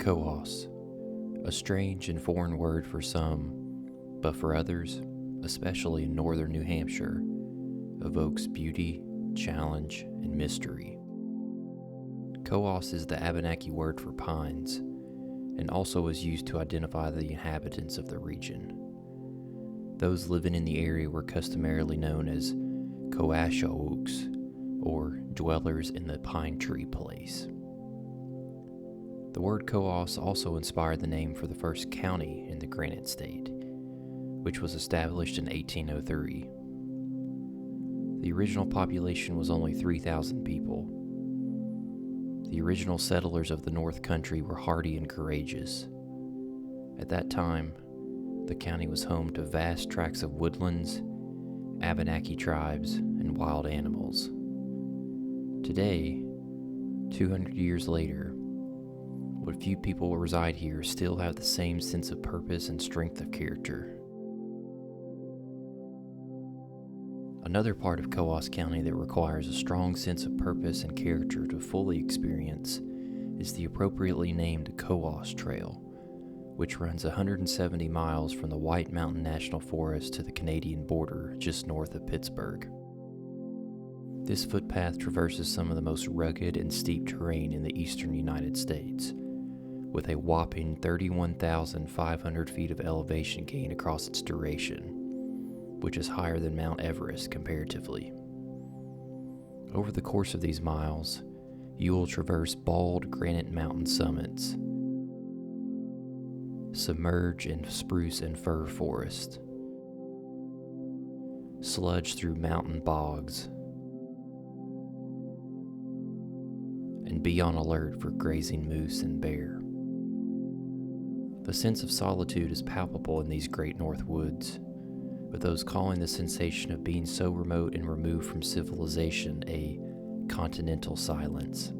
Cohos, a strange and foreign word for some, but for others, especially in northern New Hampshire, evokes beauty, challenge, and mystery. Cohos is the Abenaki word for pines, and also is used to identify the inhabitants of the region. Those living in the area were customarily known as Coashooks, or dwellers in the pine tree place. The word Cohos also inspired the name for the first county in the Granite State, which was established in 1803. The original population was only 3,000 people. The original settlers of the North Country were hardy and courageous. At that time, the county was home to vast tracts of woodlands, Abenaki tribes, and wild animals. Today, 200 years later, what few people reside here still have the same sense of purpose and strength of character. Another part of Cohos County that requires a strong sense of purpose and character to fully experience is the appropriately named Cohos Trail, which runs 170 miles from the White Mountain National Forest to the Canadian border just north of Pittsburgh. This footpath traverses some of the most rugged and steep terrain in the eastern United States, with a whopping 31,500 feet of elevation gain across its duration, which is higher than Mount Everest comparatively. Over the course of these miles, you will traverse bald granite mountain summits, submerge in spruce and fir forest, sludge through mountain bogs, and be on alert for grazing moose and bear. The sense of solitude is palpable in these great north woods, with those calling the sensation of being so remote and removed from civilization a continental silence.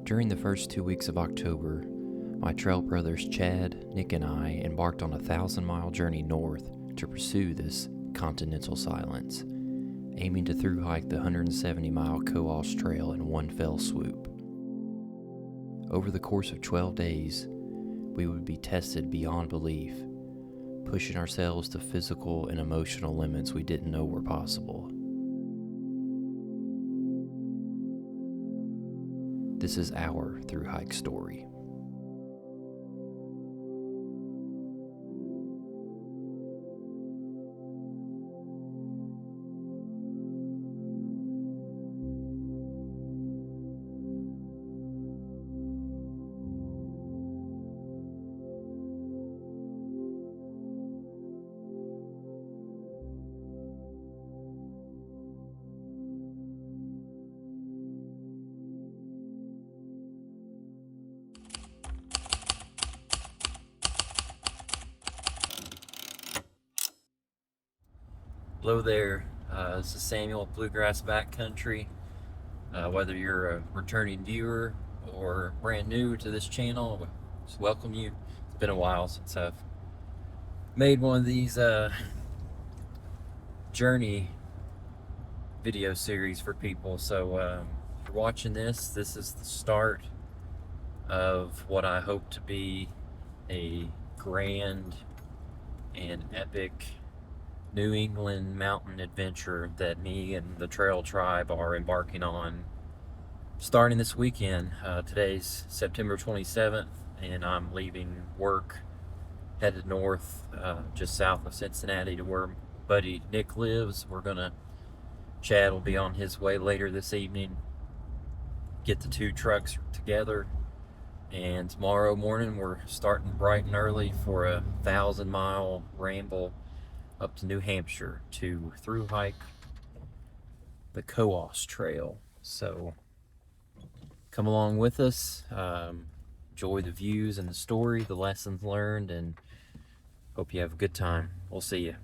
During the first 2 weeks of October, my trail brothers Chad, Nick, and I embarked on a 1,000-mile journey north to pursue this continental silence, aiming to thru-hike the 170-mile Cohos Trail in one fell swoop. Over the course of 12 days, we would be tested beyond belief, pushing ourselves to physical and emotional limits we didn't know were possible. This is our thru-hike story. Hello there, this is Samuel at Bluegrass Backcountry. Whether you're a returning viewer or brand new to this channel, I just welcome you. It's been a while since I've made one of these journey video series for people. So if you're watching this is the start of what I hope to be a grand and epic New England mountain adventure that me and the trail tribe are embarking on starting this weekend. Today's September 27th, and I'm leaving work, headed north just south of Cincinnati to where buddy Nick lives. Chad will be on his way later this evening, get the two trucks together, and tomorrow morning we're starting bright and early for a 1,000-mile ramble up to New Hampshire to thru-hike the Cohos Trail. So come along with us, enjoy the views and the story, the lessons learned, and hope you have a good time. We'll see you.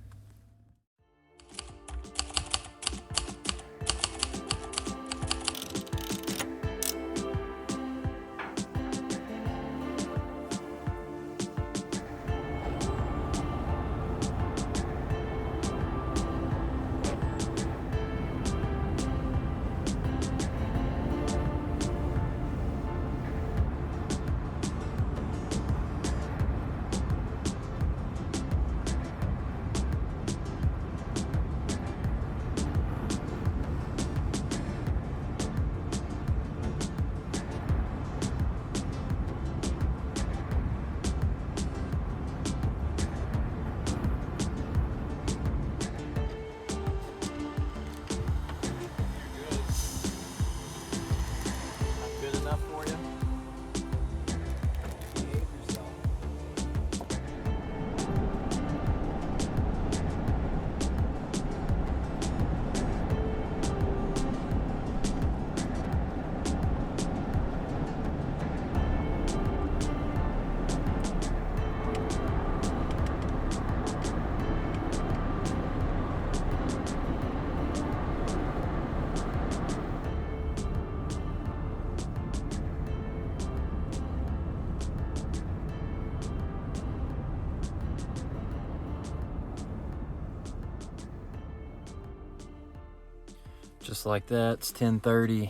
Just like that, it's 10:30,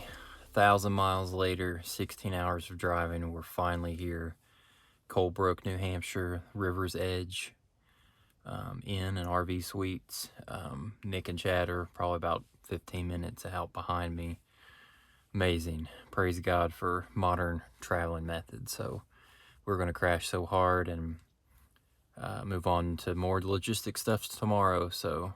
1,000 miles later, 16 hours of driving, and we're finally here. Colebrook, New Hampshire, River's Edge, Inn and RV Suites. Nick and Chad are probably about 15 minutes out behind me. Amazing. Praise God for modern traveling methods. So we're going to crash so hard and move on to more logistic stuff tomorrow. So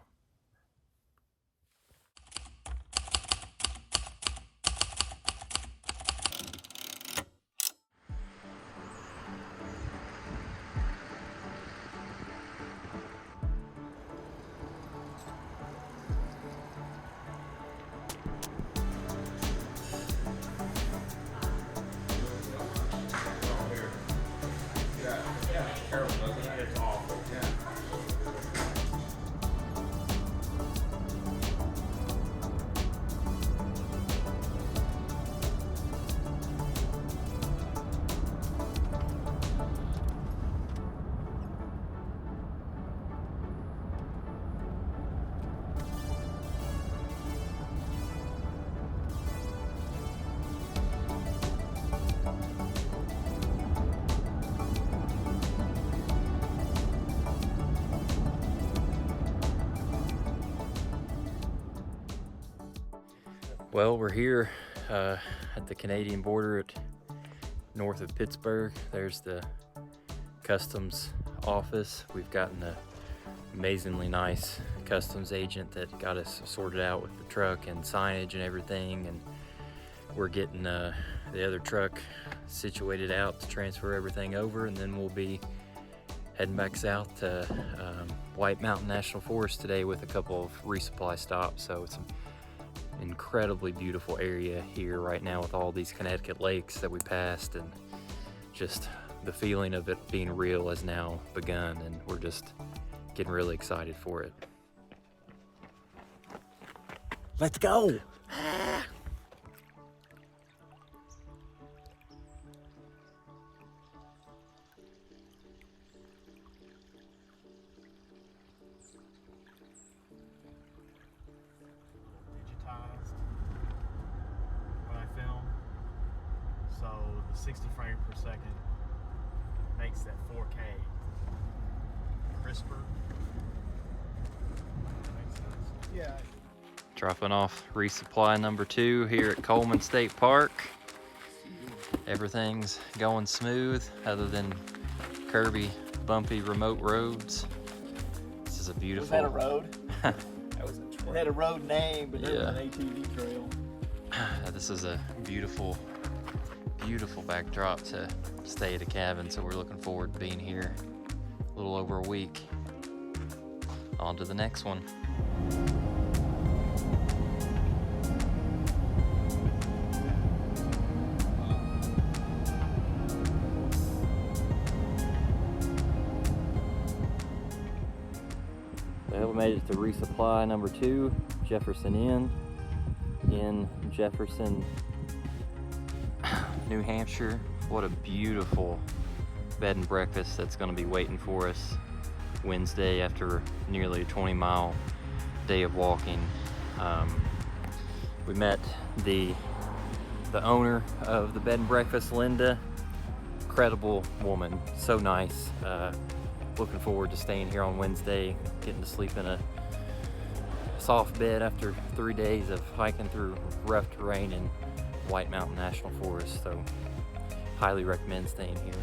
well, we're here at the Canadian border north of Pittsburgh. There's the customs office. We've gotten an amazingly nice customs agent that got us sorted out with the truck and signage and everything, and we're getting the other truck situated out to transfer everything over, and then we'll be heading back south to White Mountain National Forest today with a couple of resupply stops. So it's incredibly beautiful area here right now with all these Connecticut lakes that we passed, and just the feeling of it being real has now begun, and we're just getting really excited for it. Let's go. When I film, so the 60 frames per second makes that 4K crisper. Makes sense. Yeah. Dropping off resupply number 2 here at Coleman State Park. Everything's going smooth other than curvy, bumpy, remote roads. This is a beautiful... Was that a road? It had a road name, but there was an ATV trail. This is a beautiful, beautiful backdrop to stay at a cabin, so we're looking forward to being here a little over a week. On to the next one. Well, we made it to resupply number 2, Jefferson Inn in Jefferson, New Hampshire. What a beautiful bed and breakfast that's going to be waiting for us Wednesday after nearly a 20-mile day of walking. We met the owner of the bed and breakfast, Linda. Incredible woman, so nice. Looking forward to staying here on Wednesday, getting to sleep in a soft bed after 3 days of hiking through rough terrain in White Mountain National Forest. So highly recommend staying here.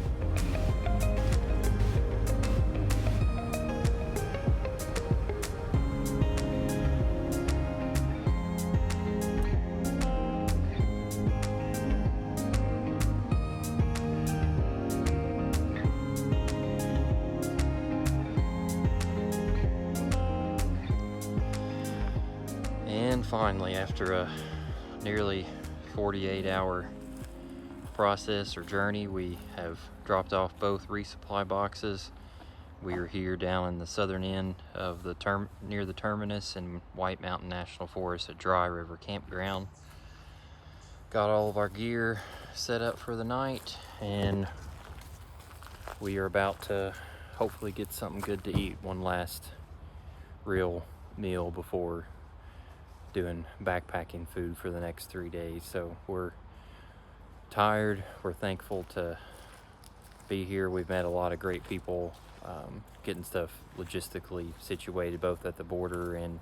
And finally, after a nearly 48-hour process or journey, we have dropped off both resupply boxes. We are here down in the southern end of the near the Terminus in White Mountain National Forest at Dry River Campground. Got all of our gear set up for the night, and we are about to hopefully get something good to eat. One last real meal before doing backpacking food for the next 3 days. So we're tired. We're thankful to be here. We've met a lot of great people, getting stuff logistically situated both at the border and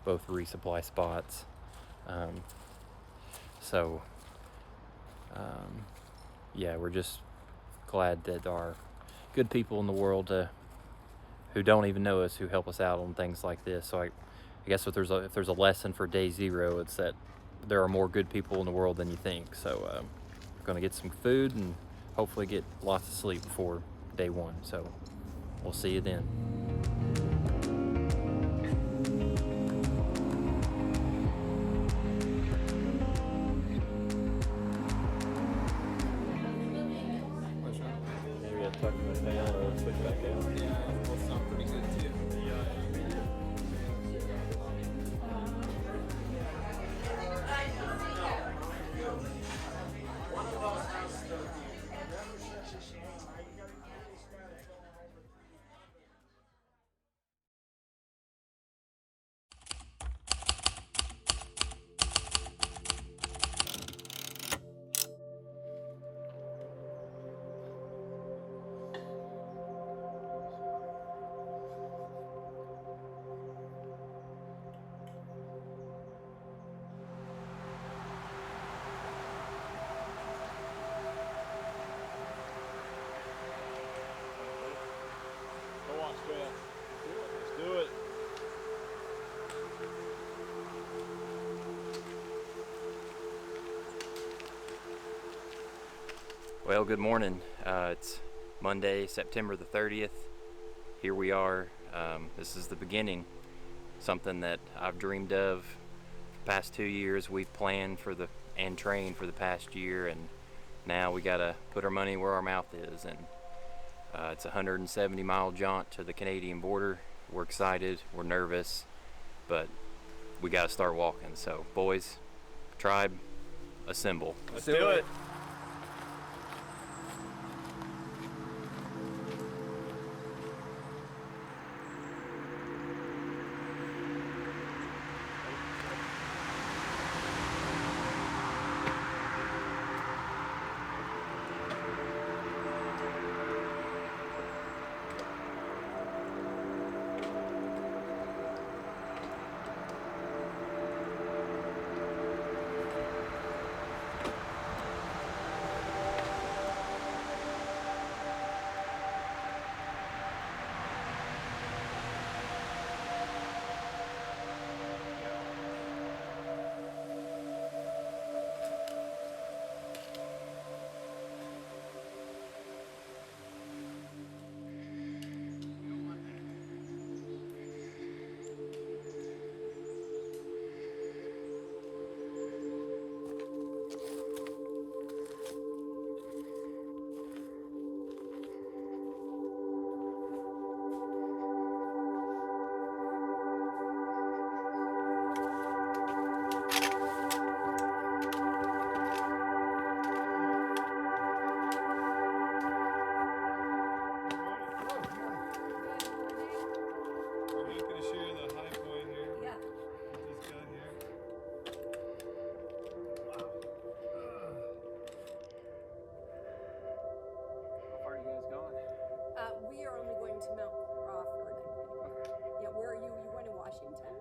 both resupply spots. Yeah, we're just glad that there are good people in the world who don't even know us, who help us out on things like this. So I guess if there's a lesson for day 0, it's that there are more good people in the world than you think. So we're gonna get some food and hopefully get lots of sleep before day 1. So we'll see you then. Maybe I'll tuck it down or switch back out. Yeah, it will sound pretty good too. Go on, straight up. Let's do it. Well, good morning. It's Monday, September the 30th. Here we are. This is the beginning. Something that I've dreamed of the past 2 years. We've planned and trained for the past year, and now we gotta put our money where our mouth is. And it's a 170-mile jaunt to the Canadian border. We're excited, we're nervous, but we gotta start walking. So, boys, tribe, assemble. Let's do it. We are only going to Mount Crawford. Yeah, where are you? You going to Washington?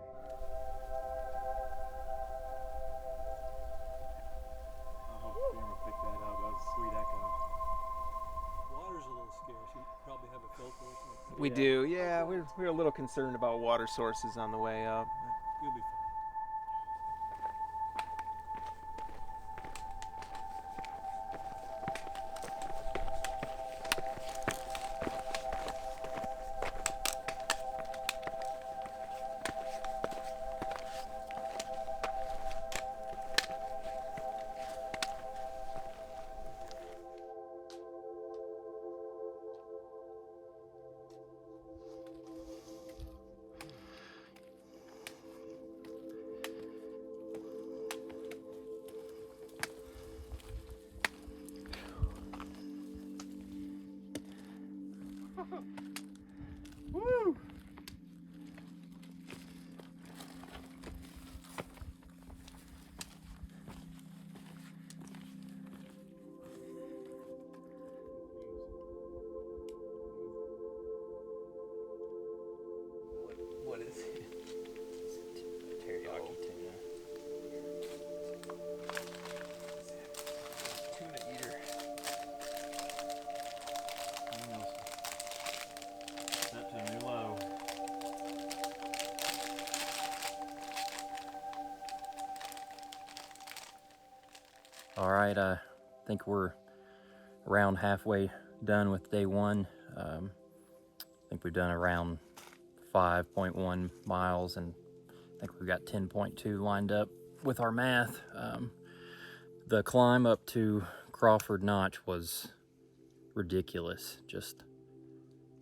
I hope the camera picked that up. That was a sweet echo. Water's a little scarce. You probably have a filter or something. We do, yeah. We're a little concerned about water sources on the way up. You'll be fine. Woo! All right, I think we're around halfway done with day one. I think we've done around 5.1 miles, and I think we've got 10.2 lined up with our math. The climb up to Crawford Notch was ridiculous. Just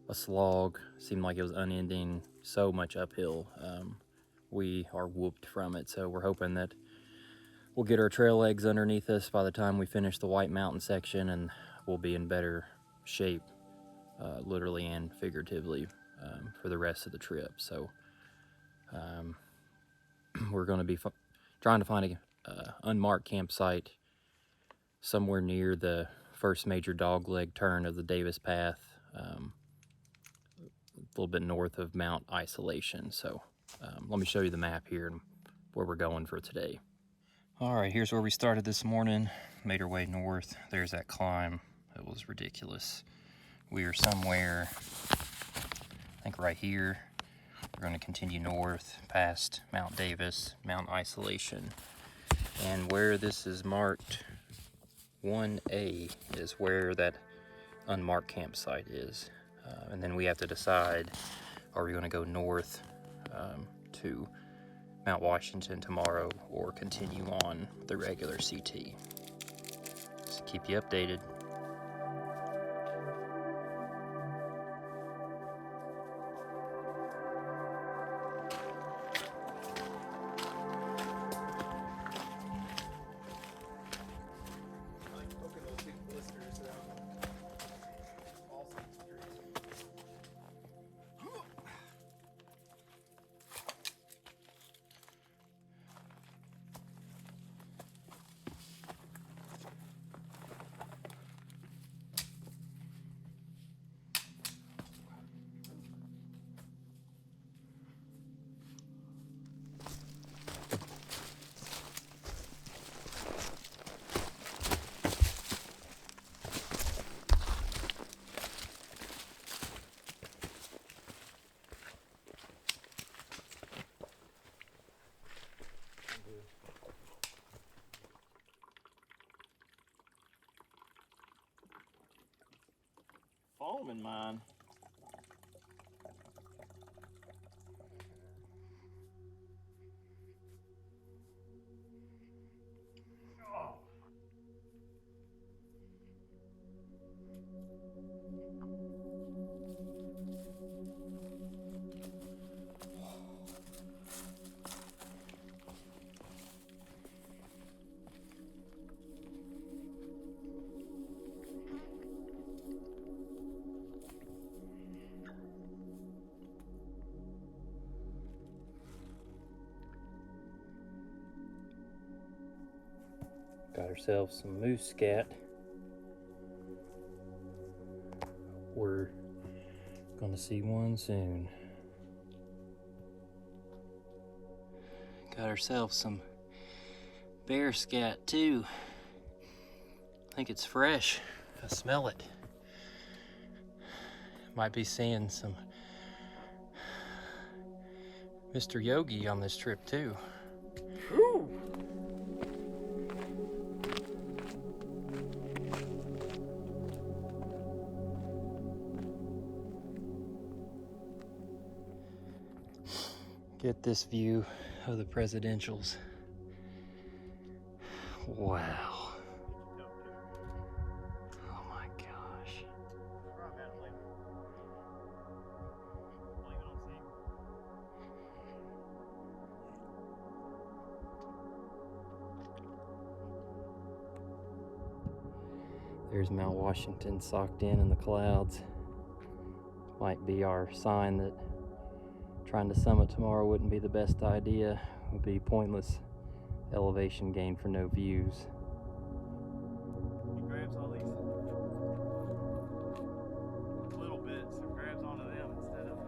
a slog. Seemed like it was unending, so much uphill. We are whooped from it, so we're hoping that we'll get our trail legs underneath us by the time we finish the White Mountain section, and we'll be in better shape, literally and figuratively, for the rest of the trip. So we're going to be trying to find a unmarked campsite somewhere near the first major dogleg turn of the Davis Path, a little bit north of Mount Isolation. So let me show you the map here and where we're going for today. All right, here's where we started this morning. Made our way north. There's that climb. It was ridiculous. We are somewhere, I think right here. We're going to continue north past Mount Davis, Mount Isolation. And where this is marked 1A is where that unmarked campsite is. And then we have to decide, are we going to go north to Mount Washington tomorrow or continue on the regular CT. Just keep you updated. Foam in mine. Got ourselves some moose scat. We're gonna see one soon. Got ourselves some bear scat too. I think it's fresh. I smell it. Might be seeing some Mr. Yogi on this trip too. Whew. Get this view of the presidentials. Wow. Oh my gosh. There's Mount Washington socked in the clouds. Might be our sign that trying to summit tomorrow wouldn't be the best idea. It would be pointless elevation gain for no views. He grabs all these little bits and grabs onto them instead of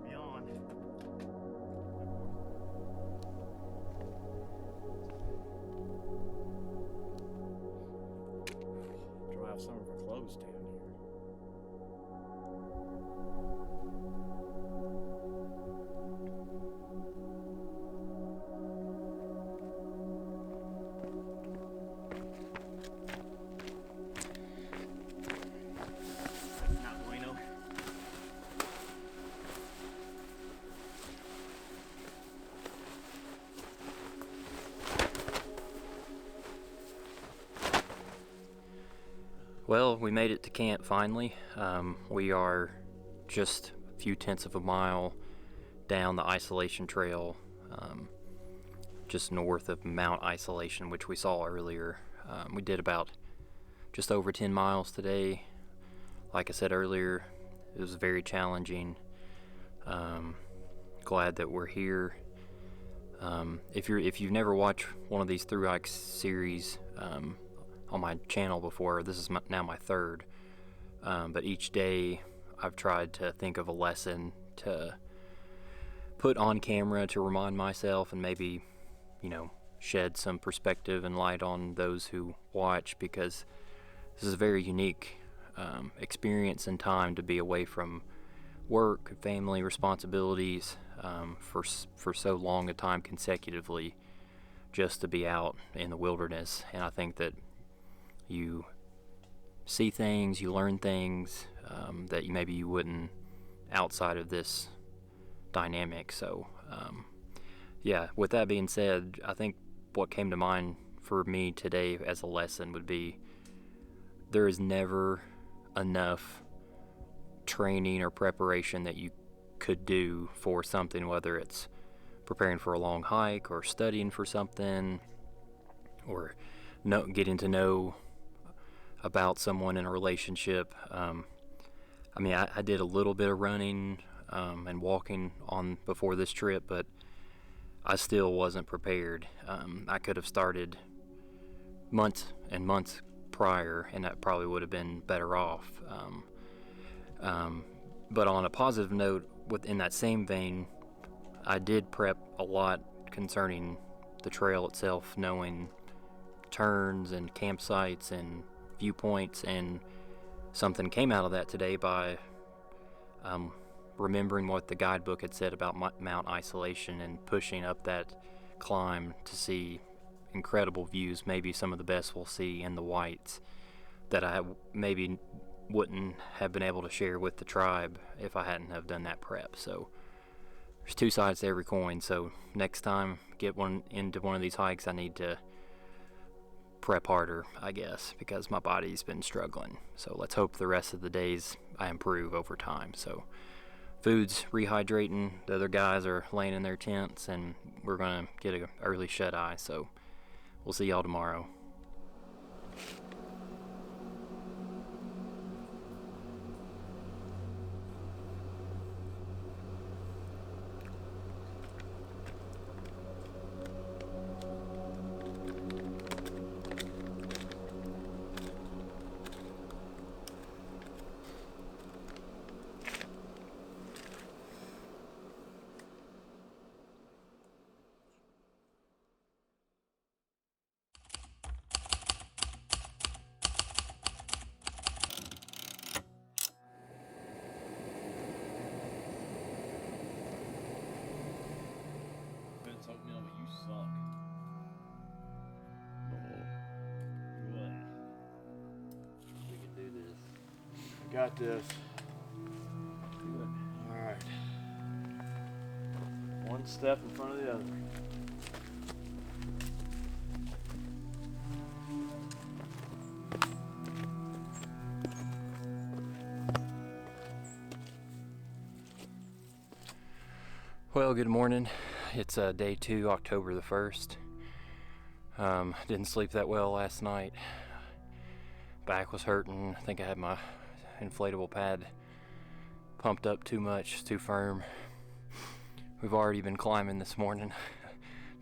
beyond. Dry off some of our clothes down here. Well, we made it to camp finally. We are just a few tenths of a mile down the isolation trail, just north of Mount Isolation, which we saw earlier. We did about just over 10 miles today. Like I said earlier, it was very challenging. Glad that we're here. If you've never watched one of these through hikes series on my channel before, this is now my third. But each day I've tried to think of a lesson to put on camera to remind myself and maybe, shed some perspective and light on those who watch, because this is a very unique experience and time to be away from work, family responsibilities for so long a time consecutively, just to be out in the wilderness. And I think that you see things, you learn things that maybe you wouldn't outside of this dynamic. So yeah, with that being said, I think what came to mind for me today as a lesson would be there is never enough training or preparation that you could do for something, whether it's preparing for a long hike or studying for something or getting to know about someone in a relationship. I did a little bit of running and walking on before this trip, but I still wasn't prepared. I could have started months and months prior, and that probably would have been better off. But on a positive note, within that same vein, I did prep a lot concerning the trail itself, knowing turns and campsites and viewpoints, and something came out of that today by remembering what the guidebook had said about Mount Isolation and pushing up that climb to see incredible views, maybe some of the best we'll see in the whites, that I maybe wouldn't have been able to share with the tribe if I hadn't have done that prep. So there's two sides to every coin. So next time get into one of these hikes, I need to prep harder, I guess, because my body's been struggling. So let's hope the rest of the days I improve over time. So food's rehydrating, the other guys are laying in their tents, and we're gonna get an early shut-eye. So we'll see y'all tomorrow. Got this. All right. One step in front of the other. Well, good morning. It's day 2, October the 1st. Didn't sleep that well last night. Back was hurting. I think I had my inflatable pad pumped up too much, too firm. We've already been climbing this morning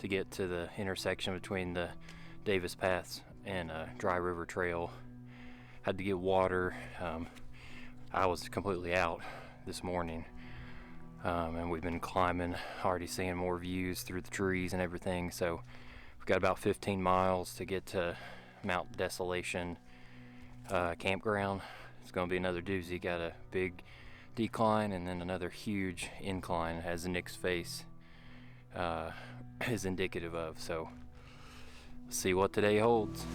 to get to the intersection between the Davis Paths and Dry River Trail. Had to get water. I was completely out this morning, and we've been climbing, already seeing more views through the trees and everything. So we've got about 15 miles to get to Mount Desolation campground. It's going to be another doozy. Got a big decline and then another huge incline, as Nick's face is indicative of. So let's see what today holds.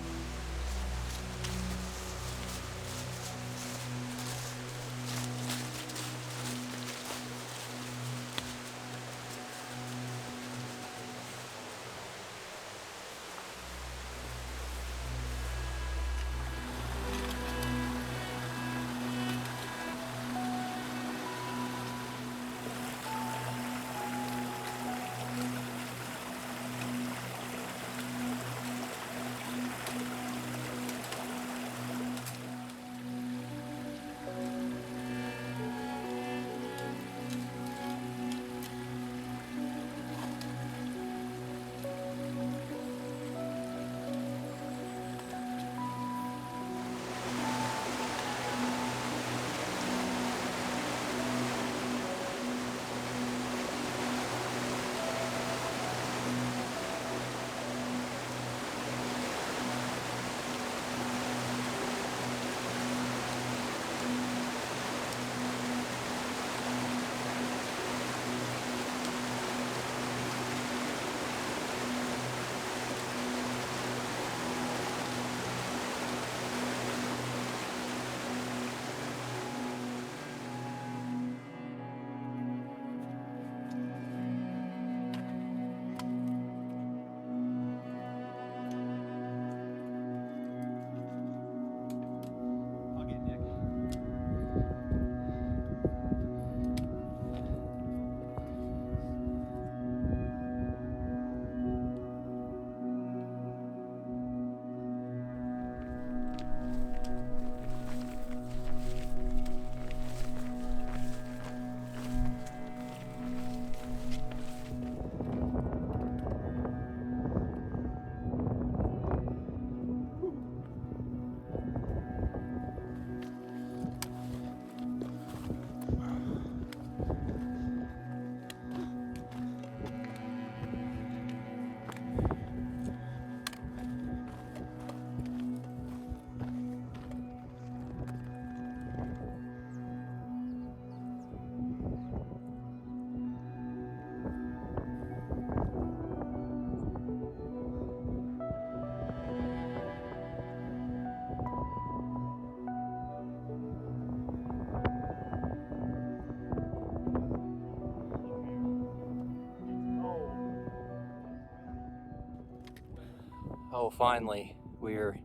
Oh, finally, we're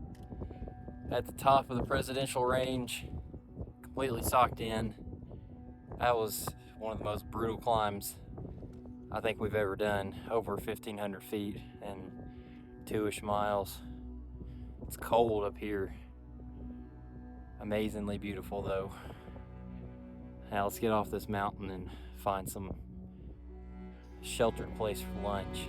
at the top of the presidential range, completely socked in. That was one of the most brutal climbs I think we've ever done, over 1,500 feet and 2-ish miles. It's cold up here. Amazingly beautiful though. Now let's get off this mountain and find some sheltered place for lunch.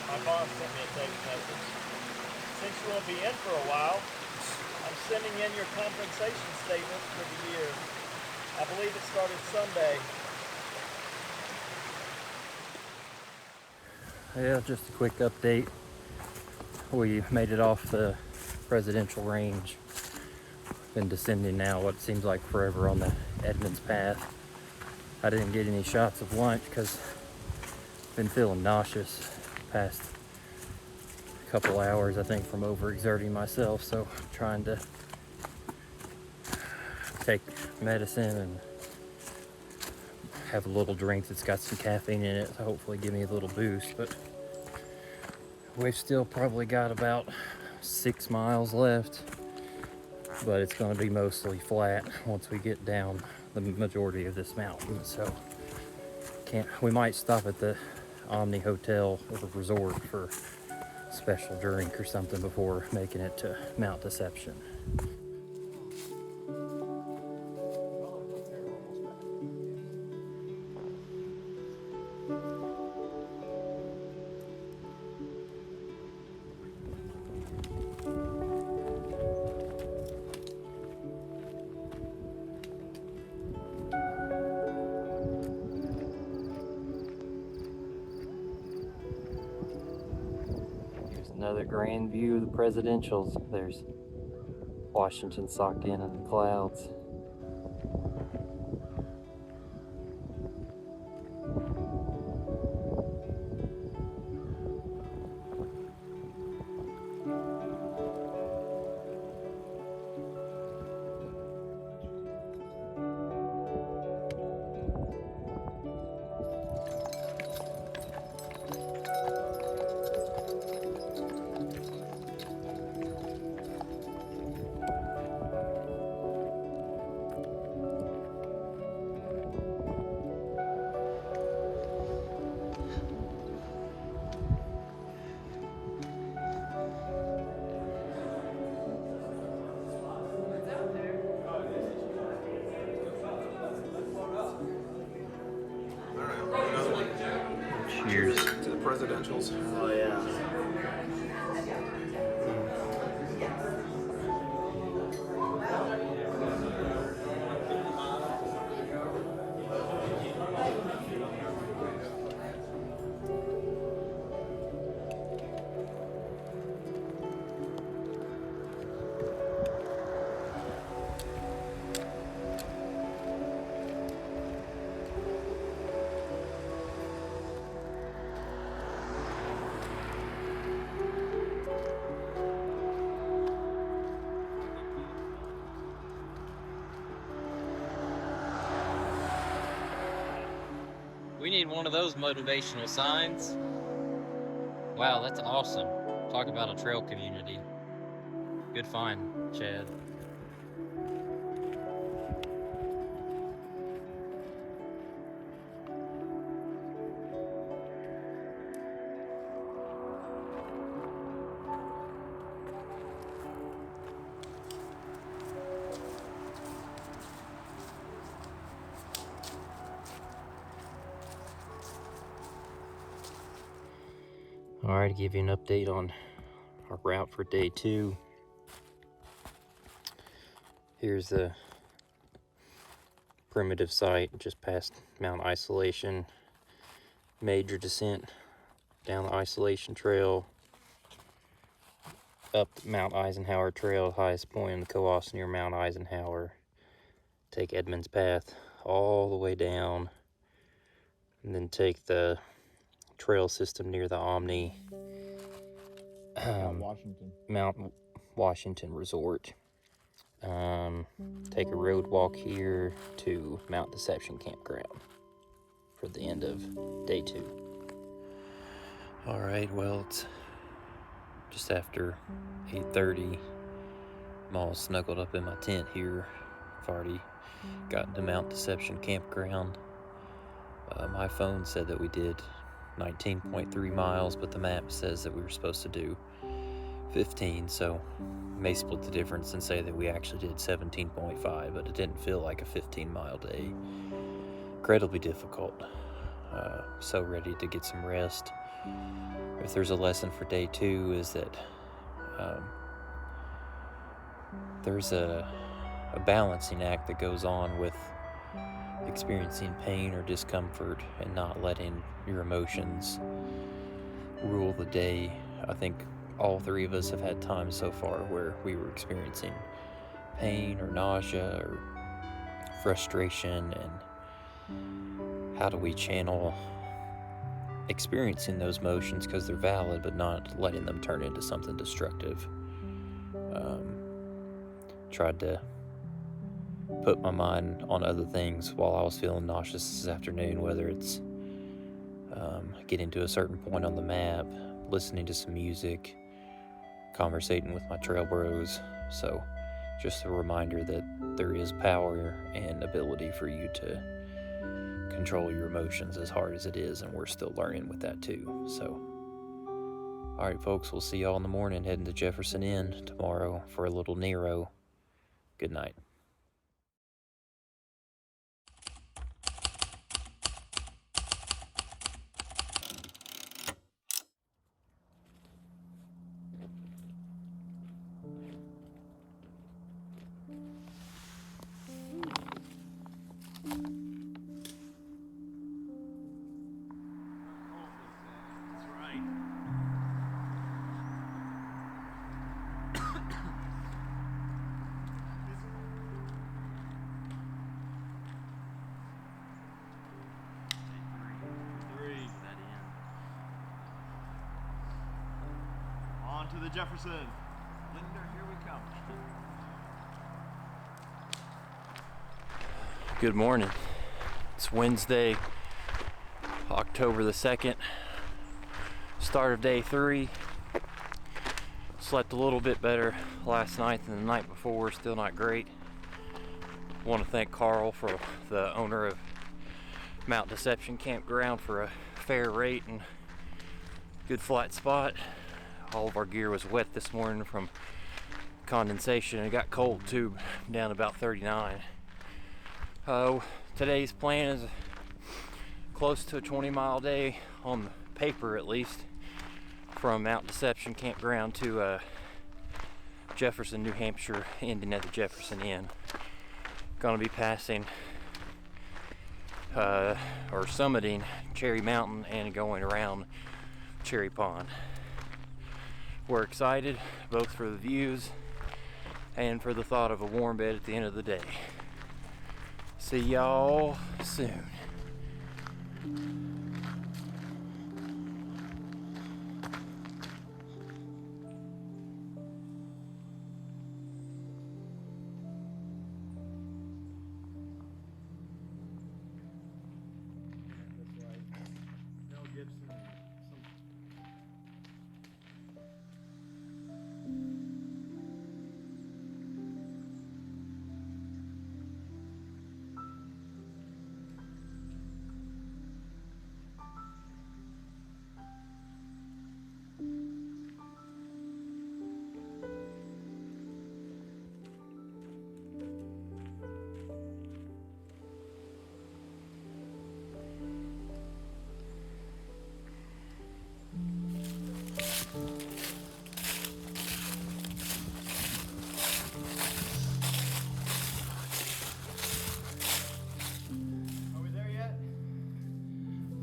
My boss sent me a text message. Since you won't be in for a while, I'm sending in your compensation statement for the year. I believe it started Sunday. Yeah, just a quick update. We made it off the presidential range. Been descending now what seems like forever on the Edmonds path. I didn't get any shots of lunch because I've been feeling nauseous the past couple hours, I think, from overexerting myself. So I'm trying to take medicine and have a little drink that's got some caffeine in it to hopefully give me a little boost. But we've still probably got about 6 miles left, but it's going to be mostly flat once we get down the majority of this mountain. So we might stop at the Omni Hotel or resort for a special drink or something before making it to Mount Deception. Another grand view of the presidentials. There's Washington socked in the clouds. Cheers. To the presidentials. Oh yeah. We need one of those motivational signs. Wow, that's awesome. Talk about a trail community. Good find, Chad. Alright, to give you an update on our route for day 2. Here's the primitive site just past Mount Isolation. Major descent down the Isolation Trail, up Mount Eisenhower Trail, highest point in the Cohos near Mount Eisenhower. Take Edmonds Path all the way down, and then take the trail system near the Omni Mount Washington Resort. Take a road walk here to Mount Deception Campground for the end of day 2. Alright, well, it's just after 8:30. I'm all snuggled up in my tent here. I've already gotten to Mount Deception Campground. My phone said that we did 19.3 miles, but the map says that we were supposed to do 15, so may split the difference and say that we actually did 17.5, but it didn't feel like a 15-mile day. Incredibly difficult. So ready to get some rest. If there's a lesson for day 2, is that there's a balancing act that goes on with experiencing pain or discomfort and not letting your emotions rule the day. I think all 3 of us have had times so far where we were experiencing pain or nausea or frustration, and how do we channel experiencing those emotions because they're valid, but not letting them turn into something destructive. Tried to put my mind on other things while I was feeling nauseous this afternoon, whether it's getting to a certain point on the map, listening to some music, conversating with my trail bros. So just a reminder that there is power and ability for you to control your emotions, as hard as it is, and we're still learning with that too. So alright folks, we'll see y'all in the morning heading to Jefferson Inn tomorrow for a little Nero. Good night. On to the Jefferson. Linder, here we come. Good morning. It's Wednesday, October the 2nd, start of day 3. Slept a little bit better last night than the night before, still not great. Want to thank Carl, for the owner of Mount Deception Campground, for a fair rate and good flat spot. All of our gear was wet this morning from condensation, and it got cold too, down about 39. Today's plan is close to a 20-mile day on paper, at least, from Mount Deception Campground to Jefferson, New Hampshire, ending at the Jefferson Inn. Gonna be passing or summiting Cherry Mountain and going around Cherry Pond. We're excited both for the views and for the thought of a warm bed at the end of the day. See y'all soon.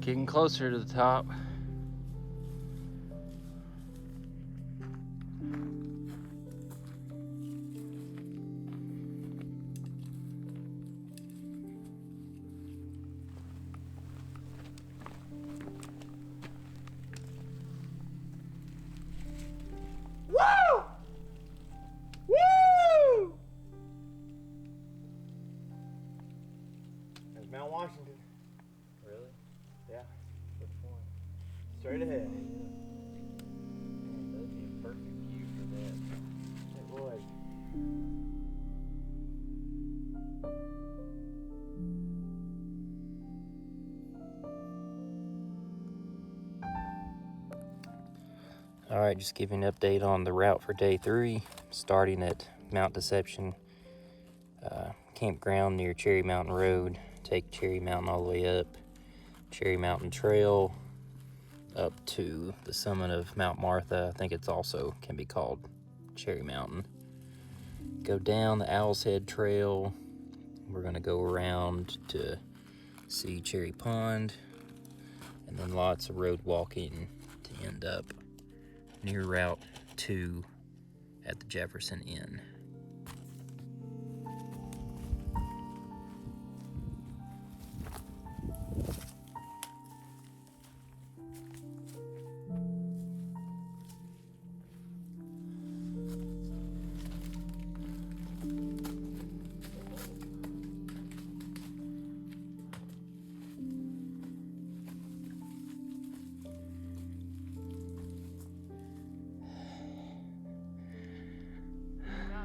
Getting closer to the top. Woo! Woo! There's Mount Washington. Really? Yeah, Which one? straight ahead. Man, that'd be a perfect view for that. It would. All right, just giving an update on the route for day 3, starting at Mount Deception campground near Cherry Mountain Road. Take Cherry Mountain all the way up, Cherry Mountain Trail up to the summit of Mount Martha. I think it's also can be called Cherry Mountain. Go down the Owl's Head Trail. We're gonna go around to see Cherry Pond, and then lots of road walking to end up near Route 2 at the Jefferson Inn.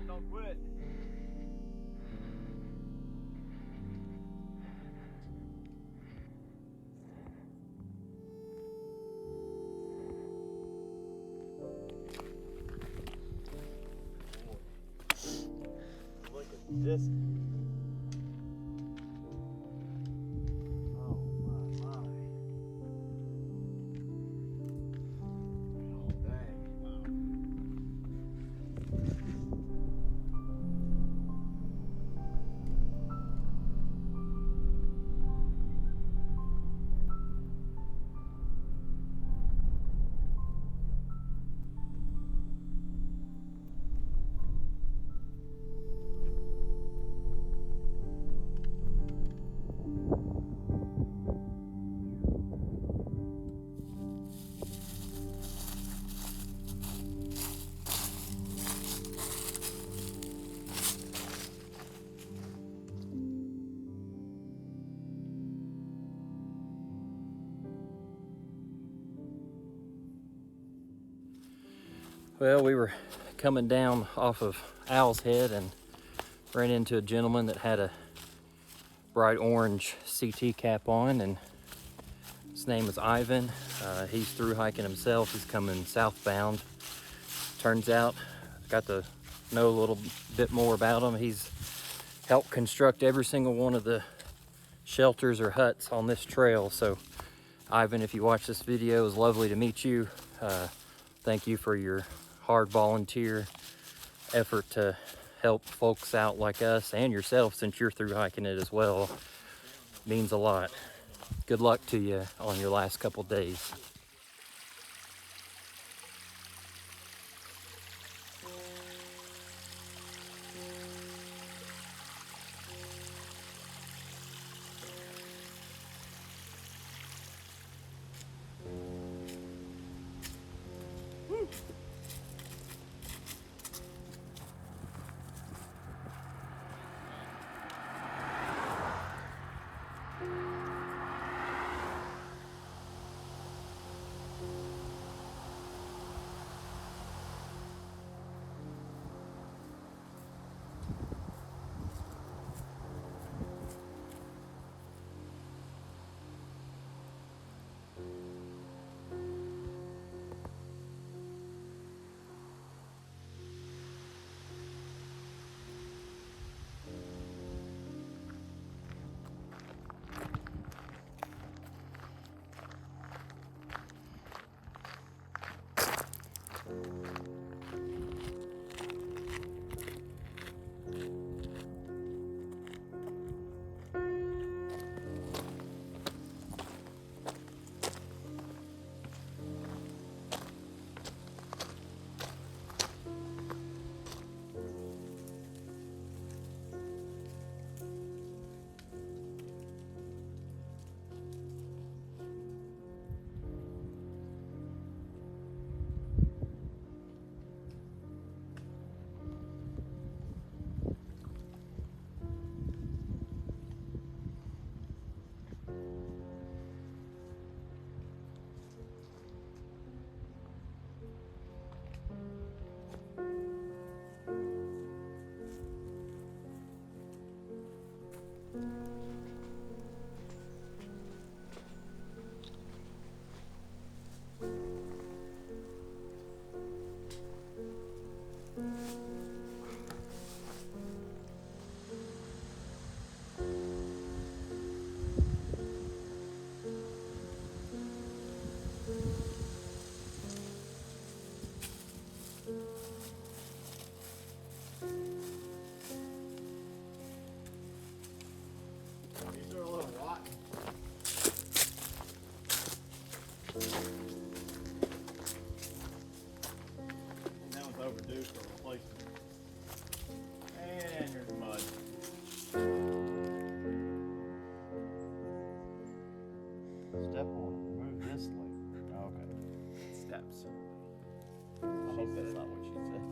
Don't quit. Look at this. Oh my. Oh dang. Wow. Well, we were coming down off of Owl's Head and ran into a gentleman that had a bright orange CT cap on, and his name is Ivan. He's through hiking himself. He's coming southbound. Turns out, got to know a little bit more about him. He's helped construct every single one of the shelters or huts on this trail. So, Ivan, if you watch this video, it was lovely to meet you. Thank you for your hard volunteer effort to help folks out like us and yourself, since you're through hiking it as well. Means a lot. Good luck to you on your last couple days. Step on. Move this leg. Oh, okay. Steps. I hope that's not what she said.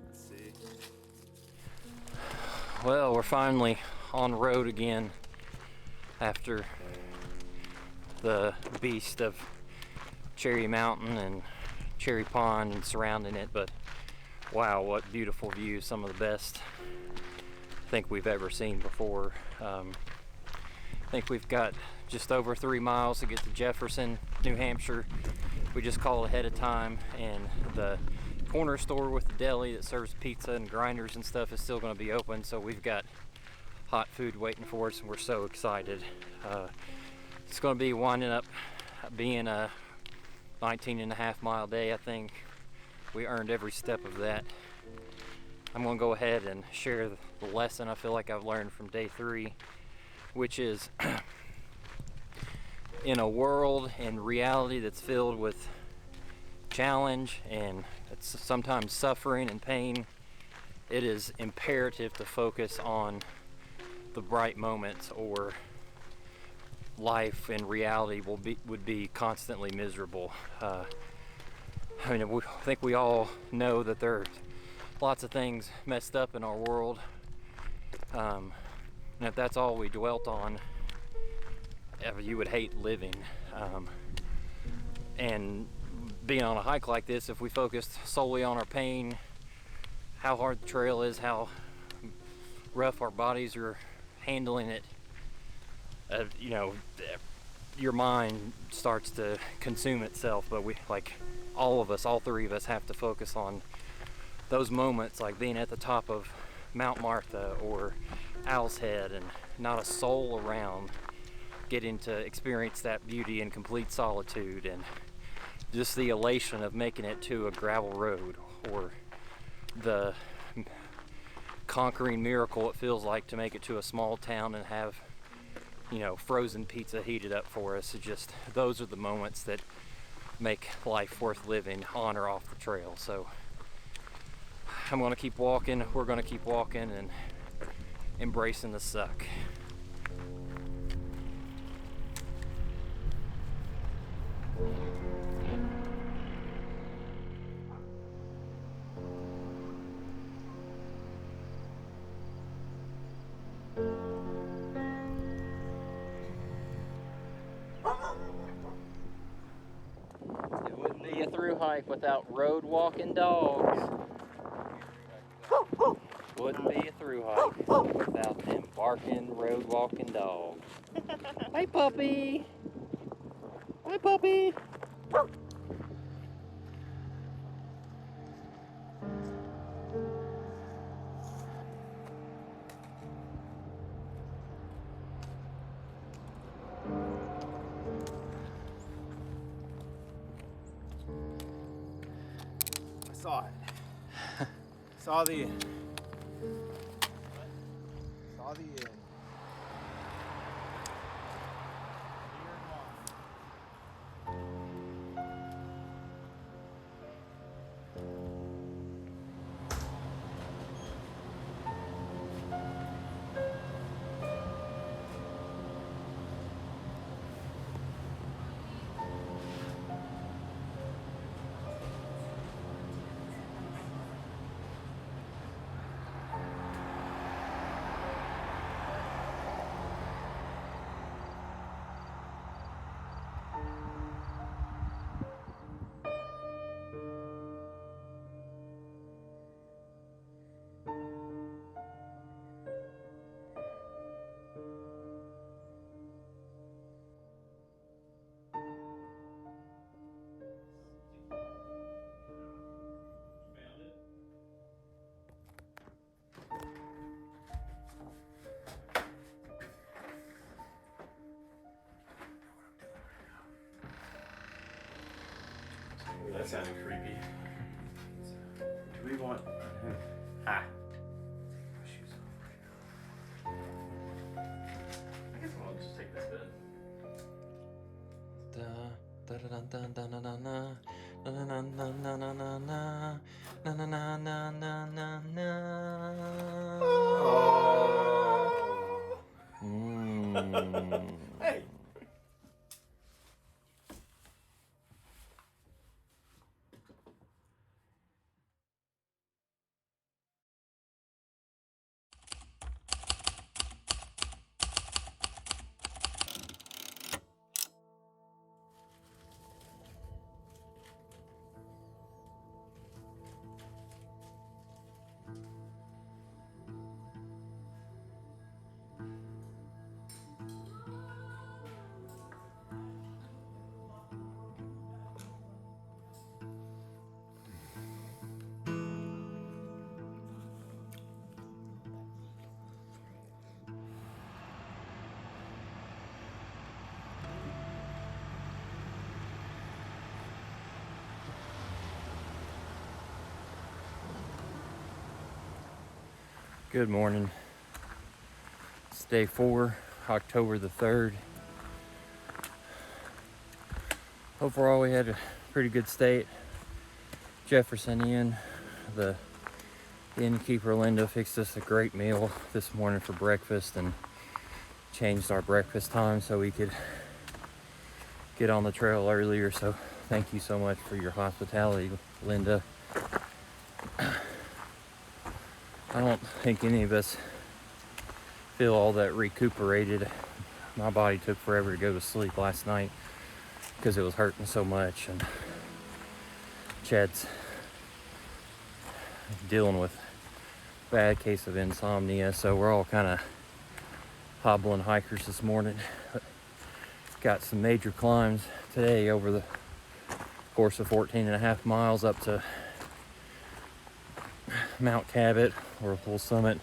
Let's see. Well, we're finally on the road again after the beast of Cherry Mountain and Cherry Pond and surrounding it, but wow, what beautiful views, some of the best I think we've ever seen before. I think we've got just over 3 miles to get to Jefferson, New Hampshire. We just called ahead of time, and the corner store with the deli that serves pizza and grinders and stuff is still going to be open, so we've got hot food waiting for us and we're so excited. It's going to be winding up being a 19.5 mile day. I think we earned every step of that. I'm going to go ahead and share the lesson I feel like I've learned from day 3, which is in a world and reality that's filled with challenge and it's sometimes suffering and pain, it is imperative to focus on the bright moments, or life and reality would be constantly miserable. I think we all know that there's lots of things messed up in our world, and if that's all we dwelt on, you would hate living. And being on a hike like this, if we focused solely on our pain, how hard the trail is, how rough our bodies are handling it, your mind starts to consume itself. But we, like all of us, all 3 of us, have to focus on those moments, like being at the top of Mount Martha or Owl's Head and not a soul around, getting to experience that beauty in complete solitude, and just the elation of making it to a gravel road, or the conquering miracle it feels like to make it to a small town and have, frozen pizza heated up for us. Just those are the moments that make life worth living, on or off the trail. So I'm going to keep walking, we're going to keep walking and embracing the suck. It wouldn't be a through hike without road walking dogs. Wouldn't be a through hike without them barking road walking dogs. Hi, puppy. Hi, puppy. Saw it. Saw the end. Saw the end. That sounded creepy. Do we want... Ah. I guess I'll just take this bed. Hey. Good morning. It's day 4, October the 3rd. Overall, we had a pretty good stay at Jefferson Inn. The innkeeper Linda fixed us a great meal this morning for breakfast and changed our breakfast time so we could get on the trail earlier. So thank you so much for your hospitality, Linda. I don't think any of us feel all that recuperated. My body took forever to go to sleep last night because it was hurting so much, and Chad's dealing with a bad case of insomnia, so we're all kind of hobbling hikers this morning. Got some major climbs today over the course of 14.5 miles up to Mount Cabot, or we'll summit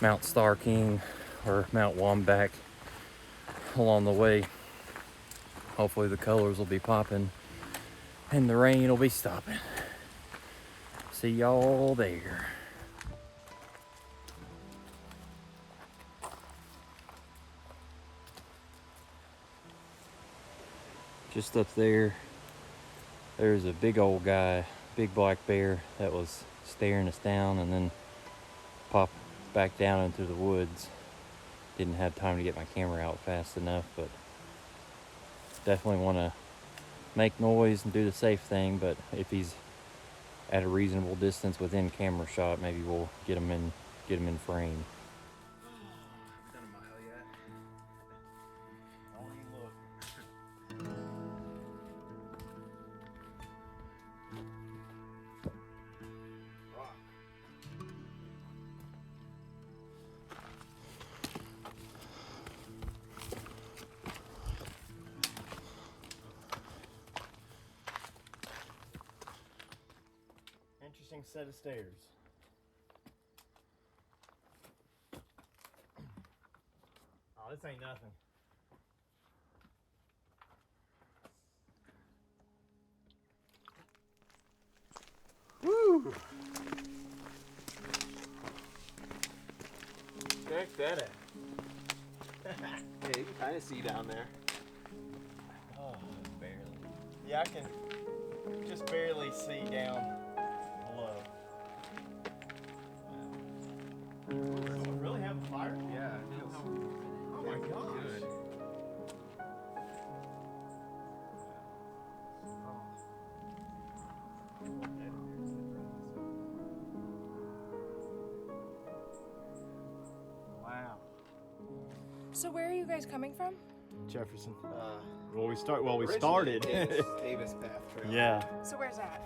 Mount Star King or Mount Womback along the way. Hopefully the colors will be popping and the rain will be stopping. See y'all there. Just up there, there's a big old guy, big black bear that was staring us down and then popped back down into the woods. Didn't have time to get my camera out fast enough, but definitely want to make noise and do the safe thing. But if he's at a reasonable distance within camera shot, maybe we'll get him in frame. Done a mile yet? Don't even look. Rock. Interesting set of stairs. Oh, this ain't nothing. Woo! Check that out. Yeah, you can kind of see down there. Oh, barely. Yeah, I can just barely see down below. Does it really have a fire? Yeah, it is. Oh my gosh. Good. Wow. So where are you guys coming from? Jefferson. We We originally started. Davis Path Trail. Yeah. So where's that?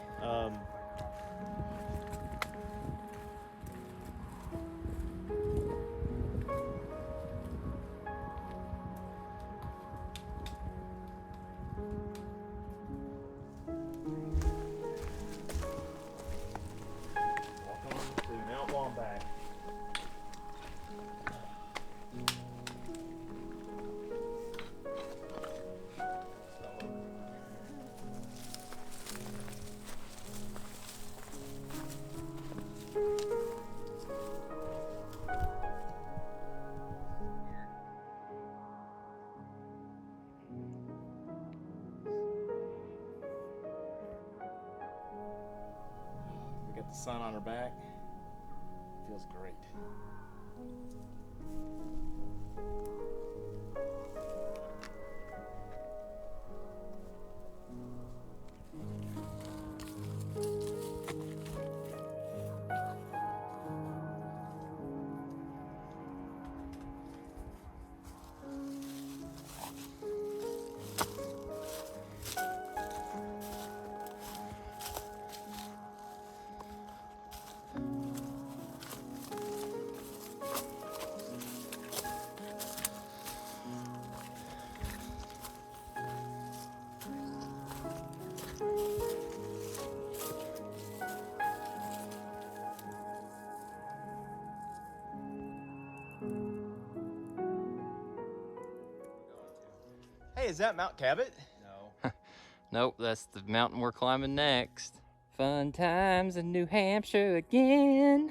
Walking to Mount Womback. We got the sun on our back. Feels great. Hey, is that Mount Cabot? No. Nope, that's the mountain we're climbing next. Fun times in New Hampshire again.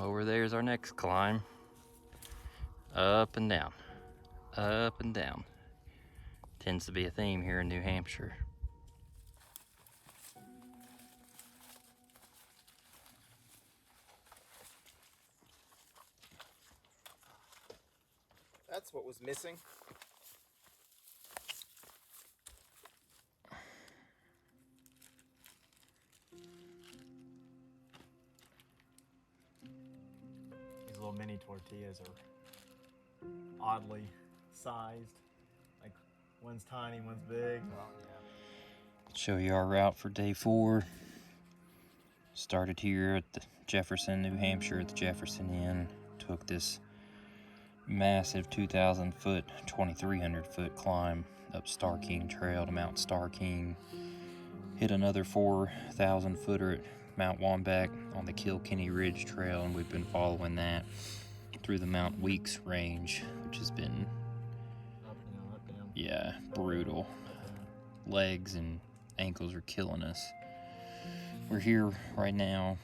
Over there's our next climb. Up and down, up and down. Tends to be a theme here in New Hampshire. That's what was missing. These little mini tortillas are oddly sized. Like one's tiny, one's big. Show you our route for day 4. Started here at the Jefferson, New Hampshire at the Jefferson Inn. Took this massive 2,000 foot, 2,300 foot climb up Star King Trail to Mount Star King. Hit another 4,000 footer at Mount Wamback on the Kilkenny Ridge Trail, and we've been following that through the Mount Weeks range, which has been, Up, down. yeah, brutal. Legs and ankles are killing us. We're here right now,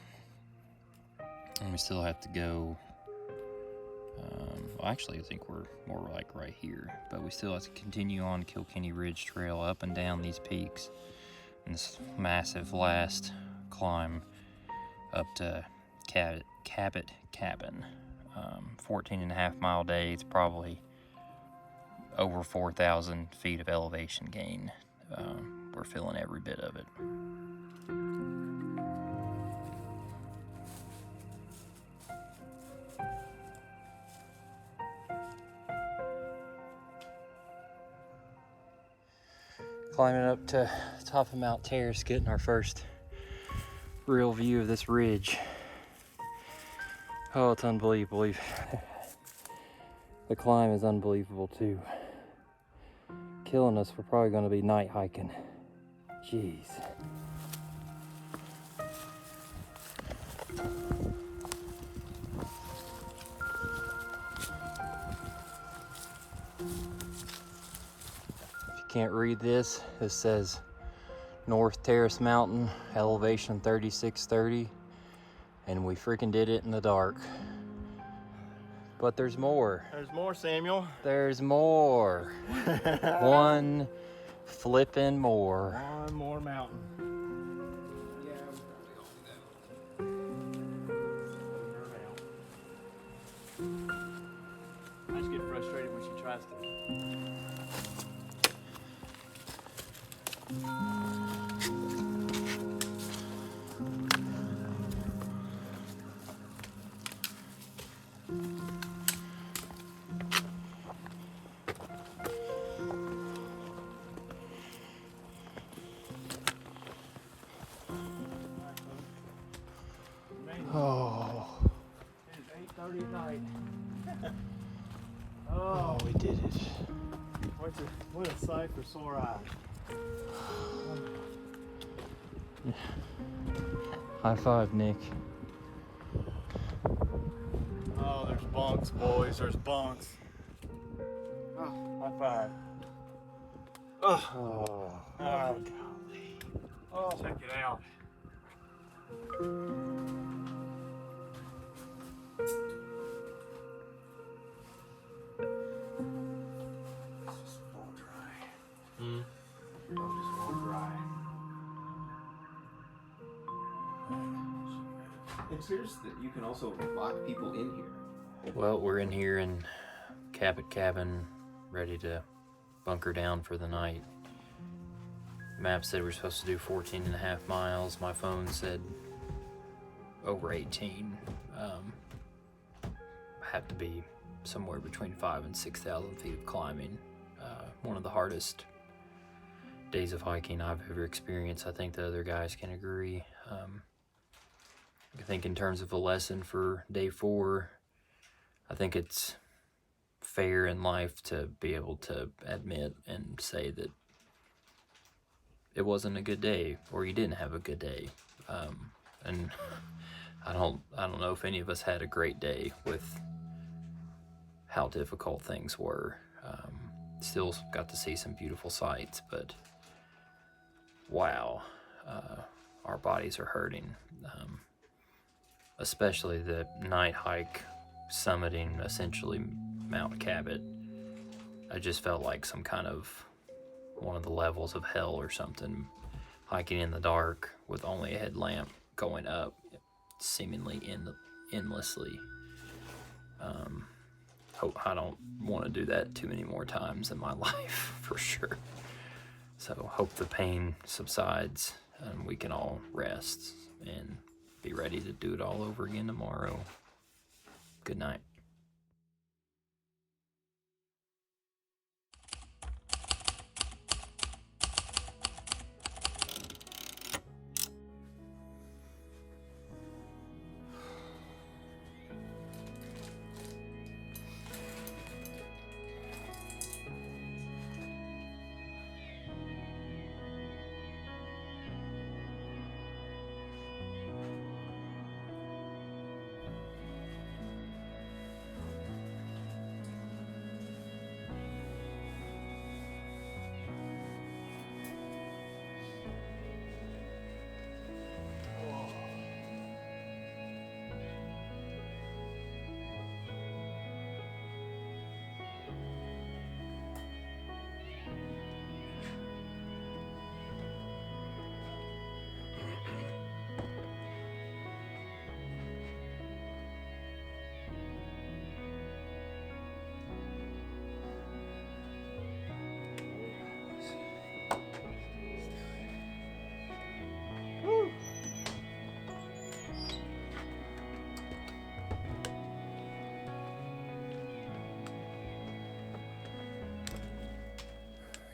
and we still have to go. Well, actually, I think we're more like right here, but we still have to continue on Kilkenny Ridge Trail up and down these peaks. And this massive last climb up to Cabot Cabin. 14.5 mile day. It's probably over 4,000 feet of elevation gain. We're feeling every bit of it. Climbing up to the top of Mount Terrace, getting our first real view of this ridge. Oh, it's unbelievable. The climb is unbelievable too. Killing us. We're probably going to be night hiking. Jeez. Can't read this. It says North Terrace Mountain, elevation 3630, and we freaking did it in the dark. But there's more. There's more, Samuel. There's more. One flippin' more. One more mountain. I just get frustrated when she tries to. Oh. It's 8:30 at night. Oh, we did it. What a sight for sore eyes. High five, Nick. Oh, there's bunks, boys. There's bunks. Oh, high five. Oh. Oh, oh, check it out. It appears that you can also lock people in here. Well, we're in here in Cabot Cabin, ready to bunker down for the night. Map said we're supposed to do 14.5 miles. My phone said over 18 have to be somewhere between 5,000 and 6,000 feet of climbing. One of the hardest days of hiking I've ever experienced. I think the other guys can agree. I think in terms of a lesson for day 4, I think it's fair in life to be able to admit and say that it wasn't a good day, or you didn't have a good day. And I don't know if any of us had a great day with how difficult things were. Still got to see some beautiful sights, but wow, our bodies are hurting. Especially the night hike summiting essentially Mount Cabot. I just felt like some kind of one of the levels of hell or something, hiking in the dark with only a headlamp going up seemingly endlessly. Hope I don't want to do that too many more times in my life, for sure. So hope the pain subsides and we can all rest and be ready to do it all over again tomorrow. Good night.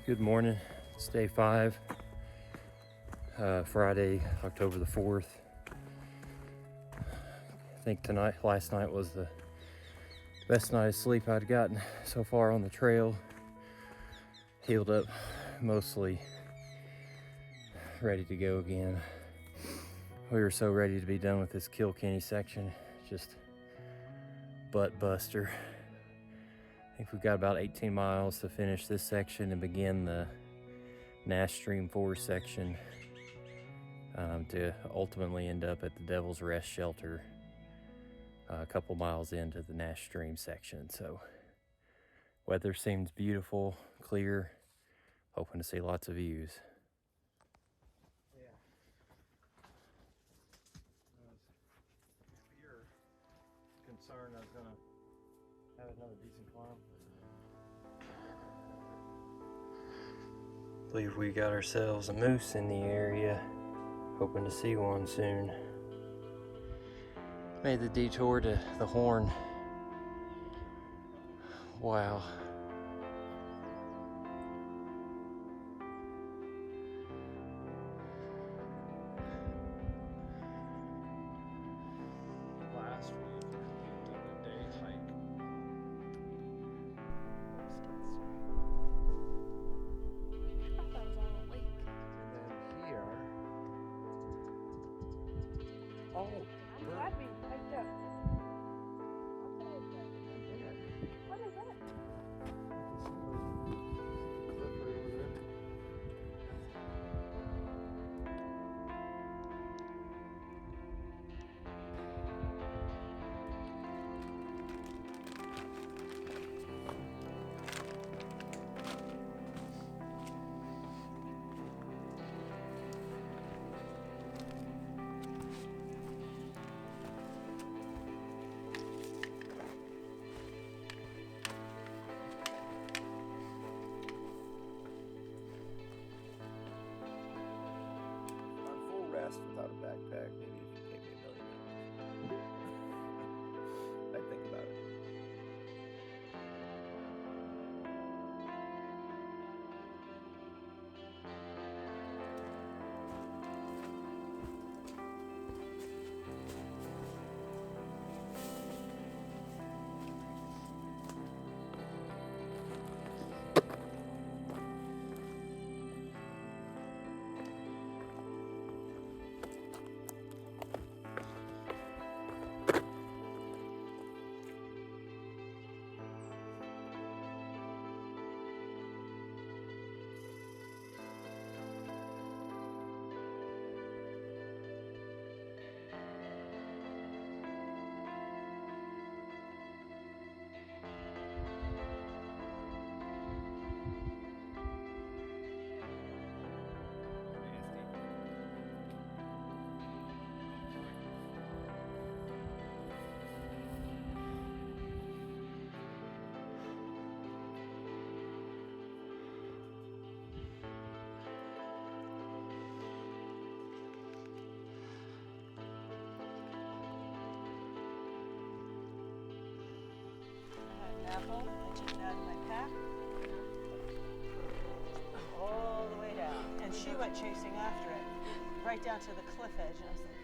Good morning. It's day 5, Friday, October the 4th. I think last night was the best night of sleep I'd gotten so far on the trail. Healed up, mostly ready to go again. We were so ready to be done with this Kilkenny section, just butt buster. I think we've got about 18 miles to finish this section and begin the Nash Stream 4 section, to ultimately end up at the Devil's Rest Shelter a couple miles into the Nash Stream section. So weather seems beautiful, clear, hoping to see lots of views. Yeah. If you're concerned I was gonna have another decent climb. I believe we got ourselves a moose in the area, hoping to see one soon. Made the detour to the Horn. Wow. Last week, we did a day hike. I thought it was all a lake. And then here. Oh, I'm glad we hiked up. What is that? cliff right over there. On full rest without a backpack, maybe if you gave me $1 million. apple. I took it out of my pack. All the way down. And she went chasing after it, right down to the cliff edge. And I was like,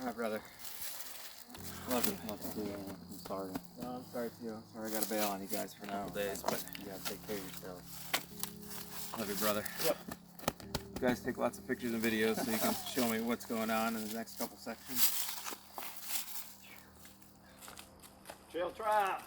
All right, brother. Love you. I'm sorry. No, I'm sorry too. I'm sorry I gotta bail on you guys for a couple days, but you gotta take care of yourself. Love you, brother. Yep. You guys take lots of pictures and videos so you can show me what's going on in the next couple sections. Trail trap.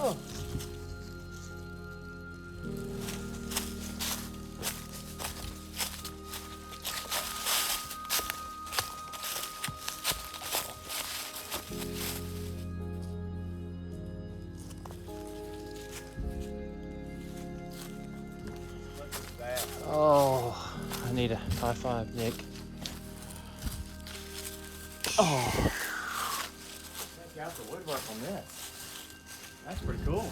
oh. Oh, I need a high five, Nick. Oh. Check out the woodwork on this. That's pretty cool.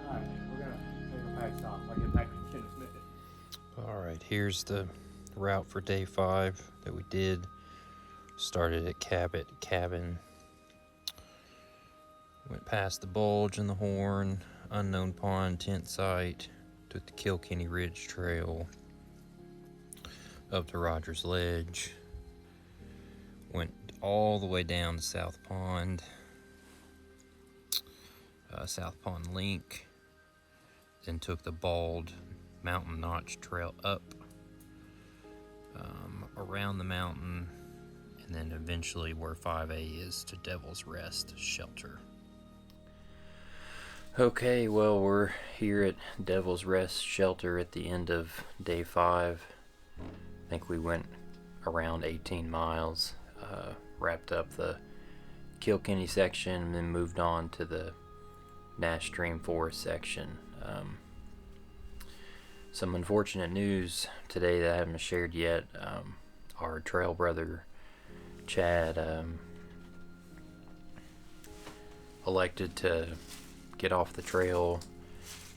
Alright, we're gonna take our packs off. I'll get back to you in a minute. Alright, here's the route for day 5 that we did. Started at Cabot Cabin. Went past the Bulge and the Horn, Unknown Pond tent site, took the Kilkenny Ridge Trail up to Rogers Ledge, went all the way down to South Pond, South Pond Link, then took the Bald Mountain Notch Trail up around the mountain, and then eventually where 5A is to Devil's Rest Shelter. Okay, well, we're here at Devil's Rest Shelter at the end of day 5. I think we went around 18 miles, wrapped up the Kilkenny section and then moved on to the Nash Stream Forest section. Some unfortunate news today that I haven't shared yet. Our trail brother Chad elected to get off the trail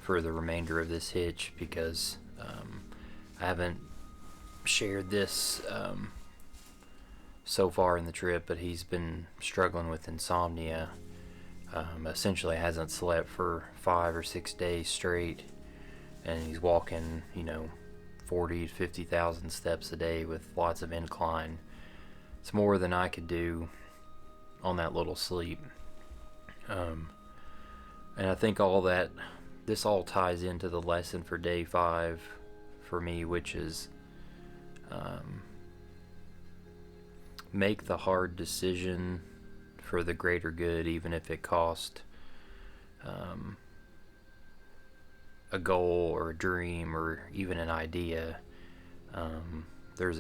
for the remainder of this hitch because I haven't shared this so far in the trip, but he's been struggling with insomnia. Essentially hasn't slept for 5 or 6 days straight, and he's walking 40 to 50,000 steps a day with lots of incline. It's more than I could do on that little sleep. And I think this all ties into the lesson for day 5 for me, which is make the hard decision for the greater good, even if it cost a goal or a dream or even an idea. There's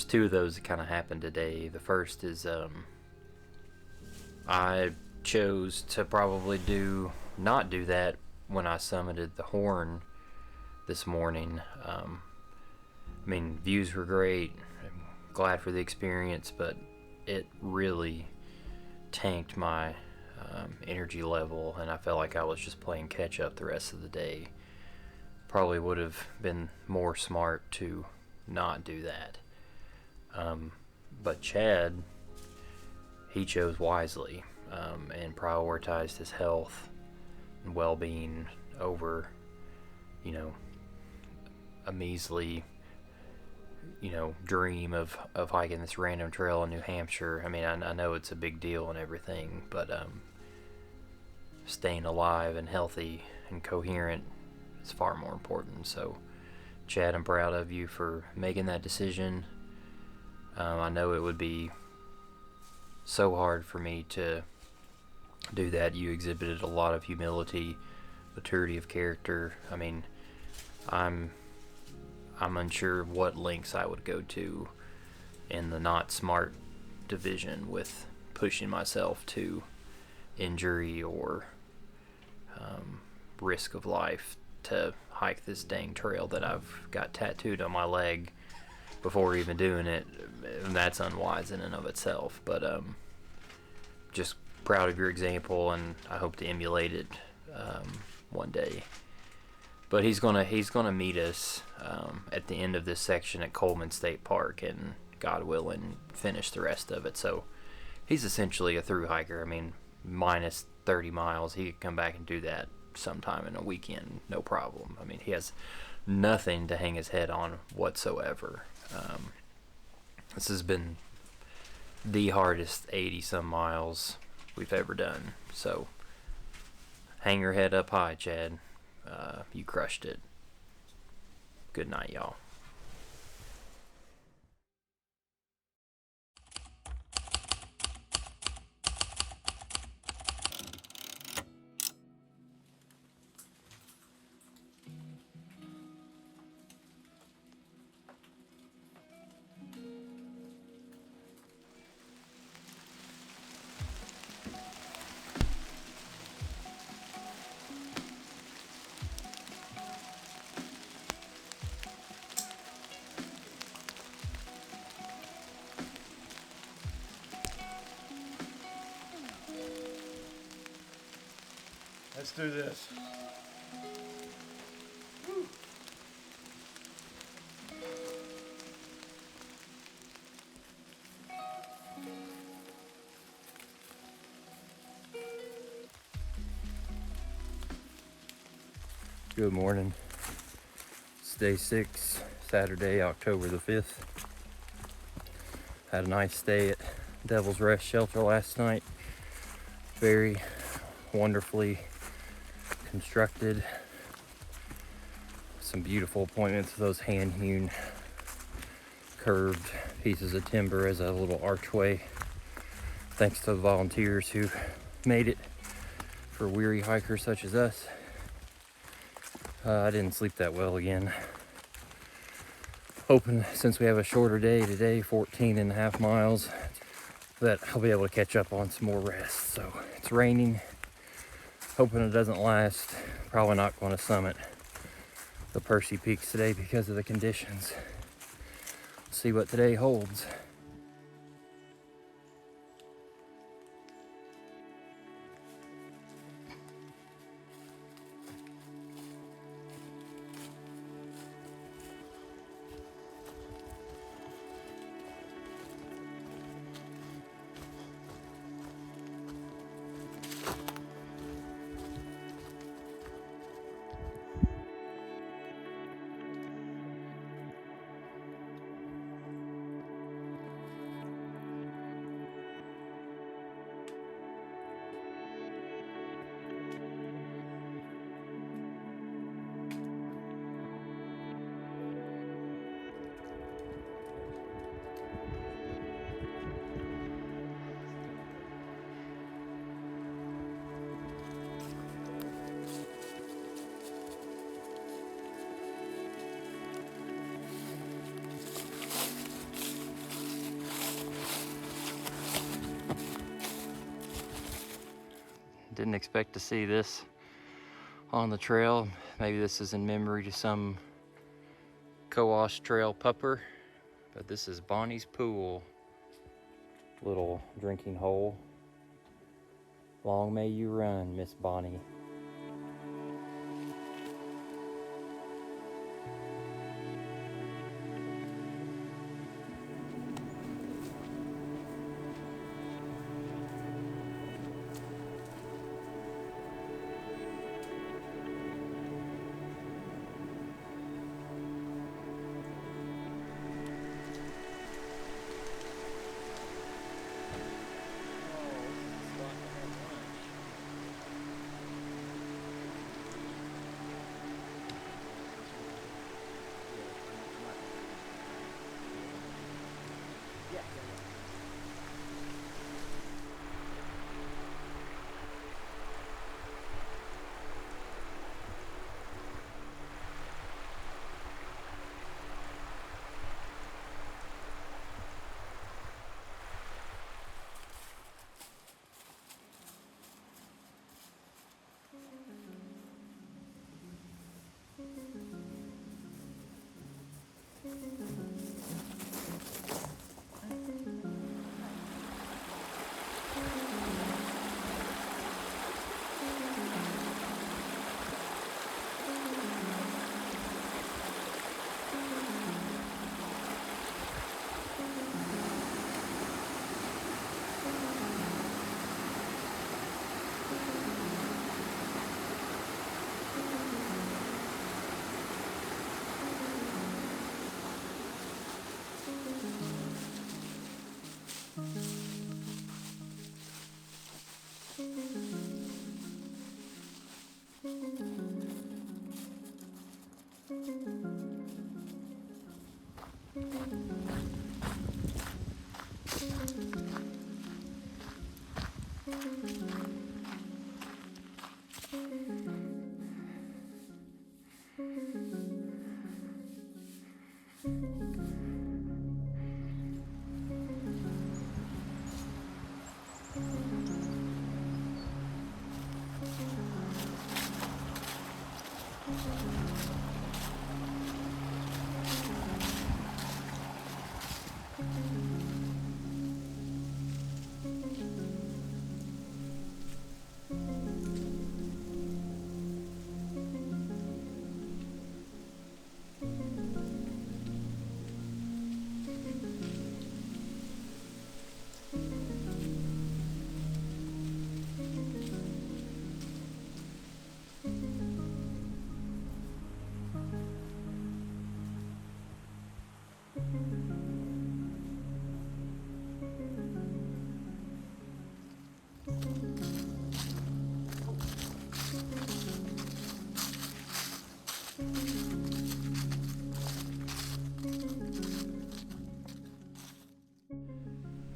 2 of those that kind of happened today. The first is I chose to probably not do that when I summited the Horn this morning. I mean, views were great. I'm glad for the experience, but it really tanked my energy level, and I felt like I was just playing catch up the rest of the day. Probably would have been more smart to not do that. But Chad, he chose wisely and prioritized his health and well-being over, a measly, dream of hiking this random trail in New Hampshire. I mean, I know it's a big deal and everything, but staying alive and healthy and coherent is far more important. So, Chad, I'm proud of you for making that decision. I know it would be so hard for me to do that. You exhibited a lot of humility, maturity of character. I mean, I'm unsure what lengths I would go to in the not smart division with pushing myself to injury or risk of life to hike this dang trail that I've got tattooed on my leg before even doing it. And that's unwise in and of itself, but just proud of your example, and I hope to emulate it one day. But he's gonna meet us at the end of this section at Coleman State Park, and God willing, finish the rest of it. So he's essentially a through hiker. I mean, minus 30 miles, he could come back and do that sometime in a weekend, no problem. I mean, he has nothing to hang his head on whatsoever. This has been the hardest 80 some miles we've ever done. So hang your head up high, Chad. You crushed it. Good night, y'all. Let's do this. Good morning. It's day 6, Saturday, October the 5th. Had a nice stay at Devil's Rest Shelter last night. Very wonderfully constructed. Some beautiful appointments of those hand-hewn curved pieces of timber as a little archway. Thanks to the volunteers who made it for weary hikers such as us. I didn't sleep that well again. hoping since we have a shorter day today, 14.5 miles, that I'll be able to catch up on some more rest. So it's raining, hoping it doesn't last. Probably not going to summit the Percy Peaks today because of the conditions. See what today holds. Didn't expect to see this on the trail. Maybe this is in memory to some Cohos trail pupper, but this is Bonnie's Pool. Little drinking hole. Long may you run, Miss Bonnie.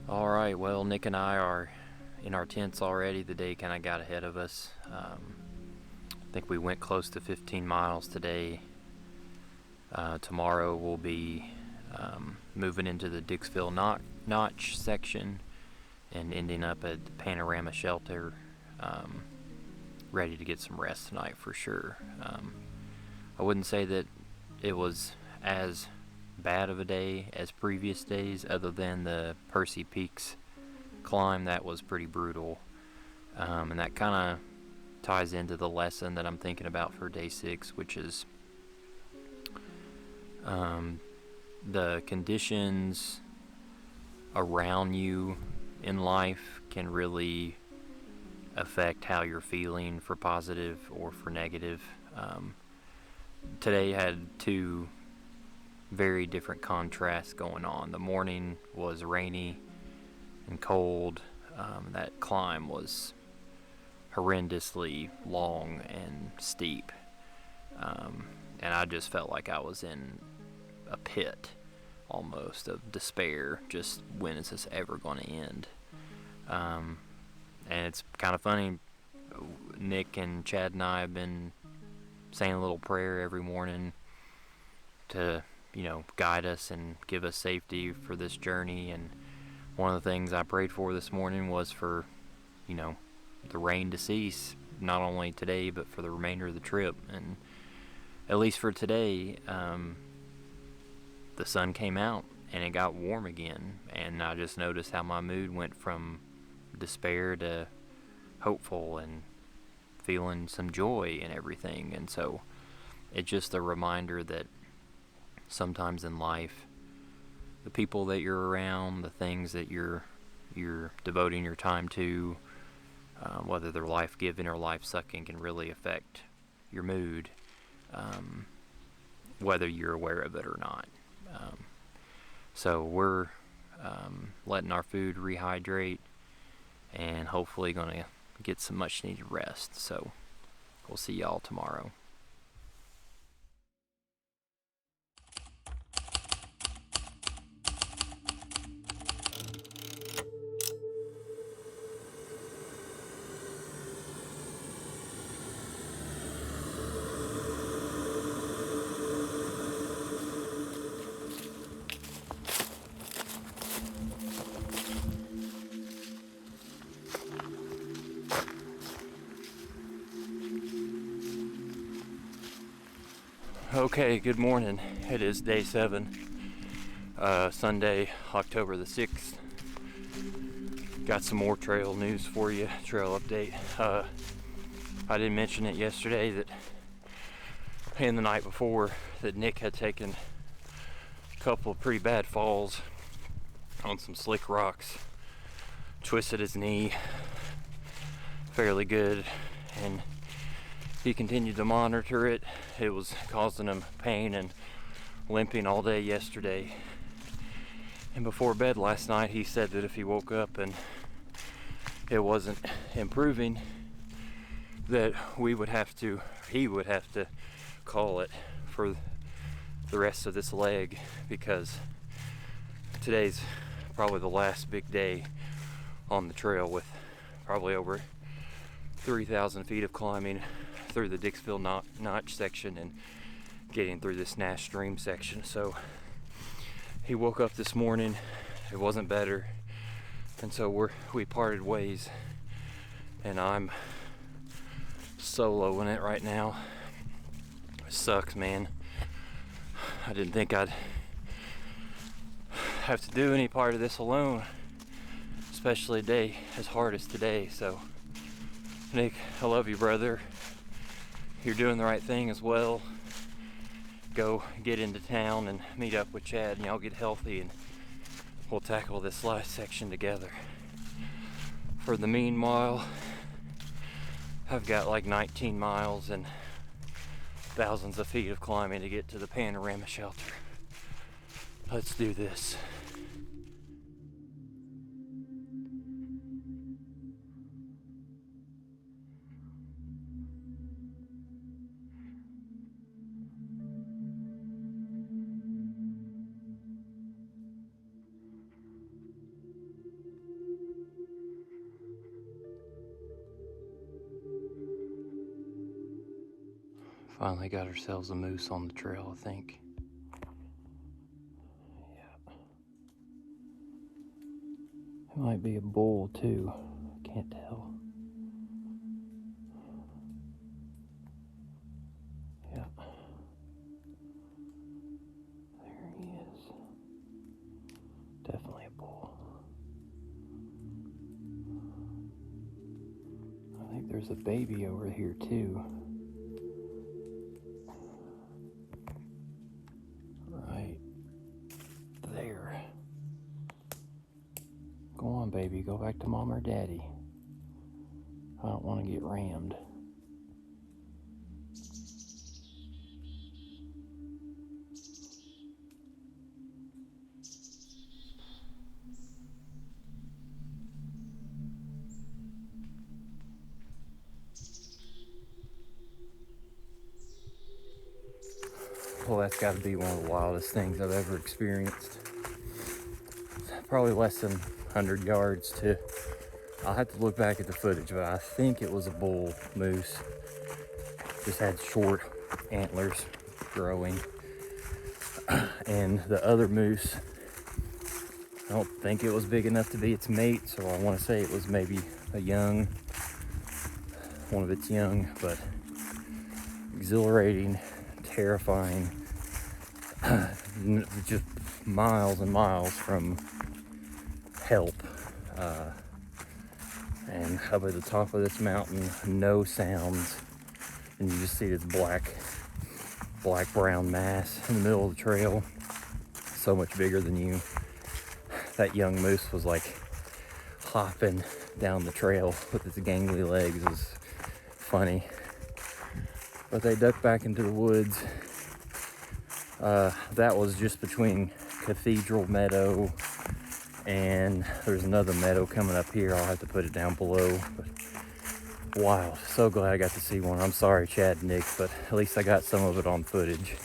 All right, well, Nick and I are in our tents already. The day kind of got ahead of us. I think we went close to 15 miles today. Tomorrow we'll be moving into the Dixville Notch section and ending up at the Panorama shelter, ready to get some rest tonight for sure. I wouldn't say that it was as bad of a day as previous days, other than the Percy Peaks climb. That was pretty brutal, and that kind of ties into the lesson that I'm thinking about for day 6, which is the conditions around you in life can really affect how you're feeling, for positive or for negative. Today had 2 very different contrasts going on. The morning was rainy and cold. That climb was horrendously long and steep, and I just felt like I was in a pit almost of despair. Just, when is this ever going to end? And it's kind of funny, Nick and Chad and I have been saying a little prayer every morning to, you know, guide us and give us safety for this journey. And one of the things I prayed for this morning was for, you know, the rain to cease, not only today but for the remainder of the trip. And at least for today, the sun came out and it got warm again, and I just noticed how my mood went from despair to hopeful and feeling some joy in everything. And so it's just a reminder that sometimes in life, the people that you're around, the things that you're devoting your time to, whether they're life-giving or life-sucking, can really affect your mood, whether you're aware of it or not. So we're letting our food rehydrate and hopefully going to get some much needed rest. So we'll see y'all tomorrow. Okay, good morning. It is day 7, Sunday, October the 6th. Got some more trail news for you, trail update. I didn't mention it yesterday and the night before that Nick had taken a couple of pretty bad falls on some slick rocks, twisted his knee fairly good, and he continued to monitor it. It was causing him pain and limping all day yesterday. And before bed last night, he said that if he woke up and it wasn't improving, that he would have to call it for the rest of this leg, because today's probably the last big day on the trail, with probably over 3,000 feet of climbing through the Dixville Notch section and getting through this Nash Stream section. So he woke up this morning, it wasn't better, and so we parted ways, and I'm soloing it right now. It sucks, man. I didn't think I'd have to do any part of this alone, especially a day as hard as today. So Nick, I love you, brother. You're doing the right thing as well. Go get into town and meet up with Chad, and y'all get healthy, and we'll tackle this last section together. For the meanwhile, I've got like 19 miles and thousands of feet of climbing to get to the Panorama shelter. Let's do this. Finally got ourselves a moose on the trail, I think. Might be a bull too. Can't tell. Yeah. There he is. Definitely a bull. I think there's a baby over here too. Right there. Go on, baby. Go back to mom or daddy. I don't want to get rammed. Well, that's got to be one of the wildest things I've ever experienced. Probably less than 100 yards to... I'll have to look back at the footage, but I think it was a bull moose. Just had short antlers growing. And the other moose, I don't think it was big enough to be its mate, so I want to say it was maybe one of its young, but exhilarating, terrifying, just miles and miles from help. And up at the top of this mountain, no sounds, and you just see this black-brown mass in the middle of the trail, so much bigger than you. That young moose was like hopping down the trail with its gangly legs. It was funny. But they ducked back into the woods. That was just between Cathedral Meadow and there's another meadow coming up here. I'll have to put it down below. But wow, so glad I got to see one. I'm sorry, Chad and Nick, but at least I got some of it on footage.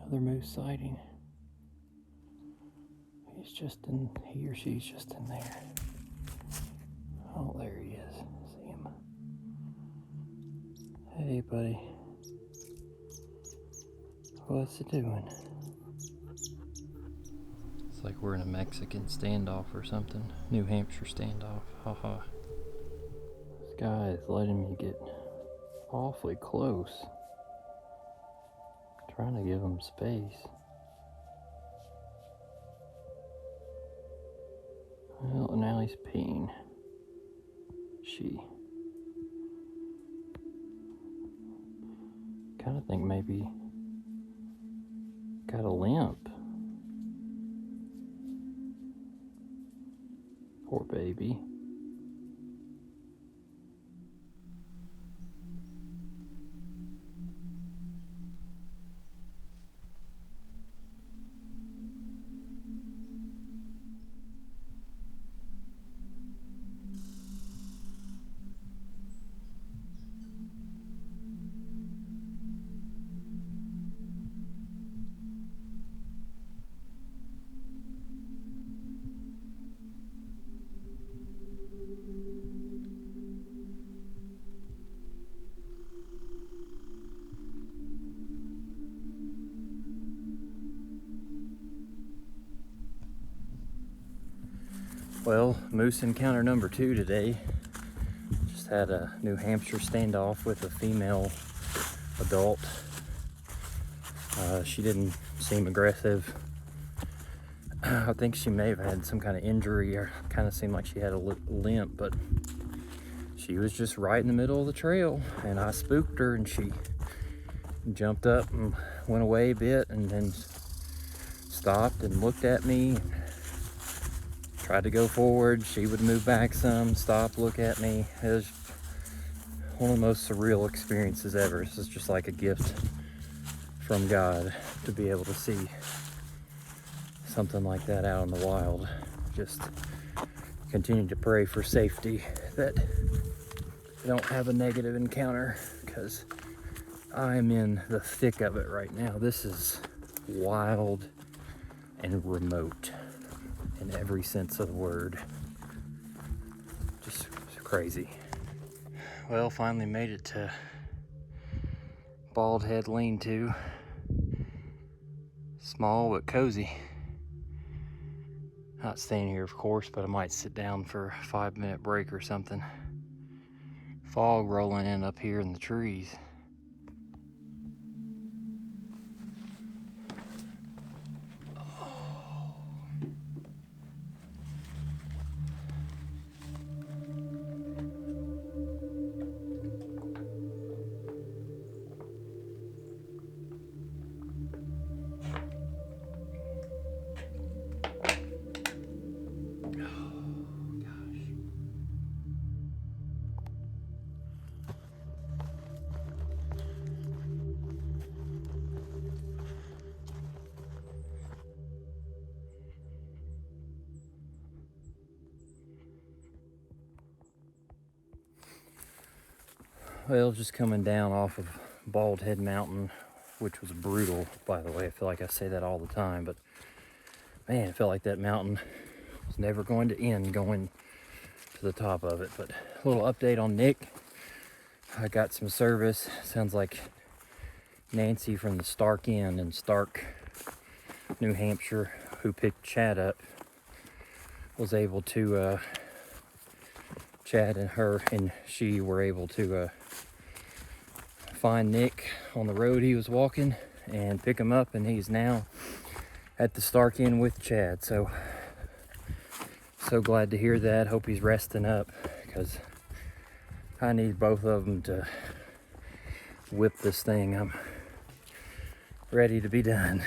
Another moose sighting. He or she's just in there. Oh, there he is. See him. Hey, buddy. What's it doing? It's like we're in a Mexican standoff or something. New Hampshire standoff. Haha. This guy is letting me get awfully close. Trying to give him space. Well, now he's peeing. She. Kind of think maybe got a limp. Poor baby. Well, moose encounter number 2 today. Just had a New Hampshire standoff with a female adult. She didn't seem aggressive. I think she may have had some kind of injury, or kind of seemed like she had a limp, but she was just right in the middle of the trail, and I spooked her, and she jumped up and went away a bit, and then stopped and looked at me and tried to go forward. She would move back some, stop, look at me. It was one of the most surreal experiences ever. This is just like a gift from God to be able to see something like that out in the wild. Just continue to pray for safety, that I don't have a negative encounter, because I'm in the thick of it right now. This is wild and remote in every sense of the word. Just crazy. Well, finally made it to Bald Head Lean-To. Small but cozy. Not staying here, of course, but I might sit down for a 5-minute break or something. Fog rolling in up here in the trees. Well, just coming down off of Bald Head Mountain, which was brutal, by the way. I feel like I say that all the time, but man, it felt like that mountain was never going to end going to the top of it. But a little update on Nick. I got some service. Sounds like Nancy from the Stark Inn in Stark, New Hampshire, who picked Chad up, was able to, Chad and her and she were able to find Nick on the road he was walking and pick him up, and he's now at the Stark Inn with Chad. So glad to hear that. Hope he's resting up, because I need both of them to whip this thing. I'm ready to be done.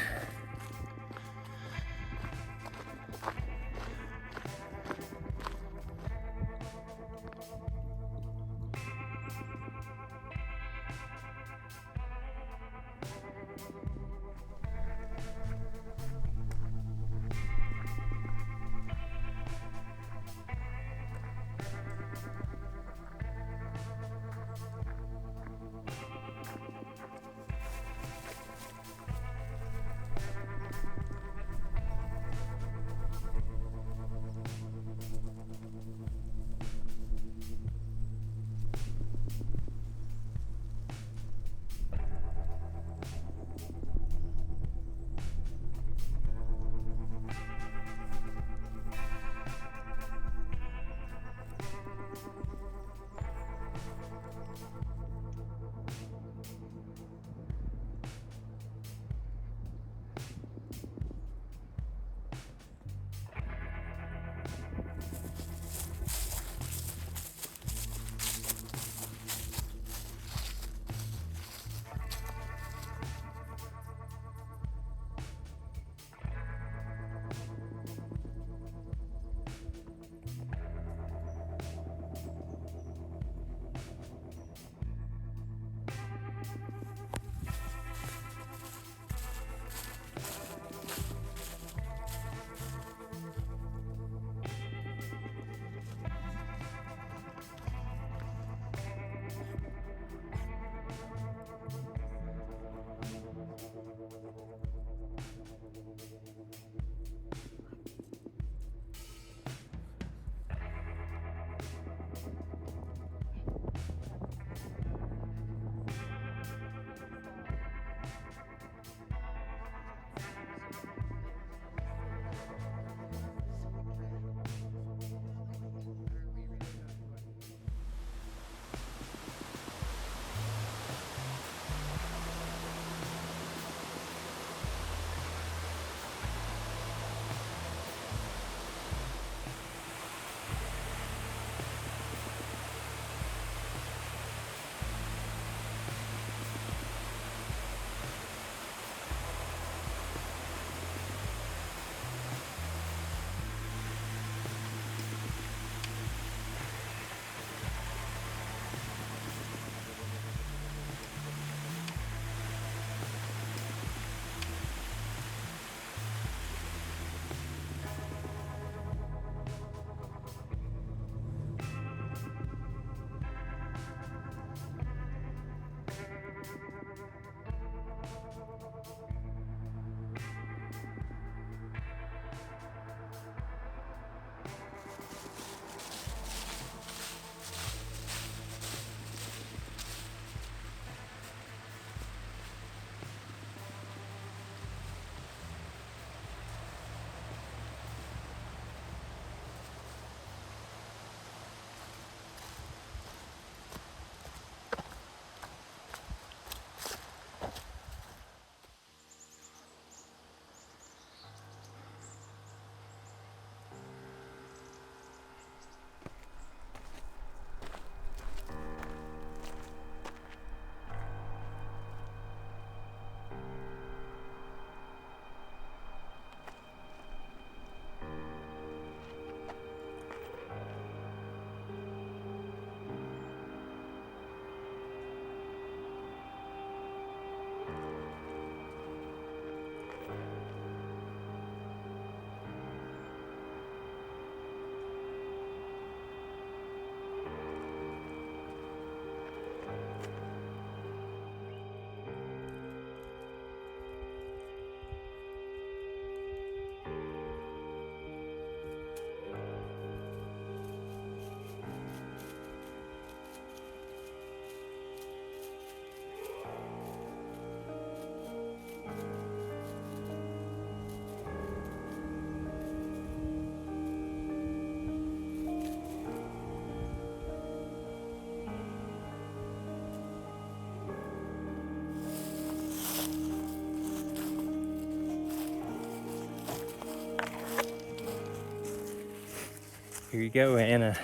Here you go, Anna.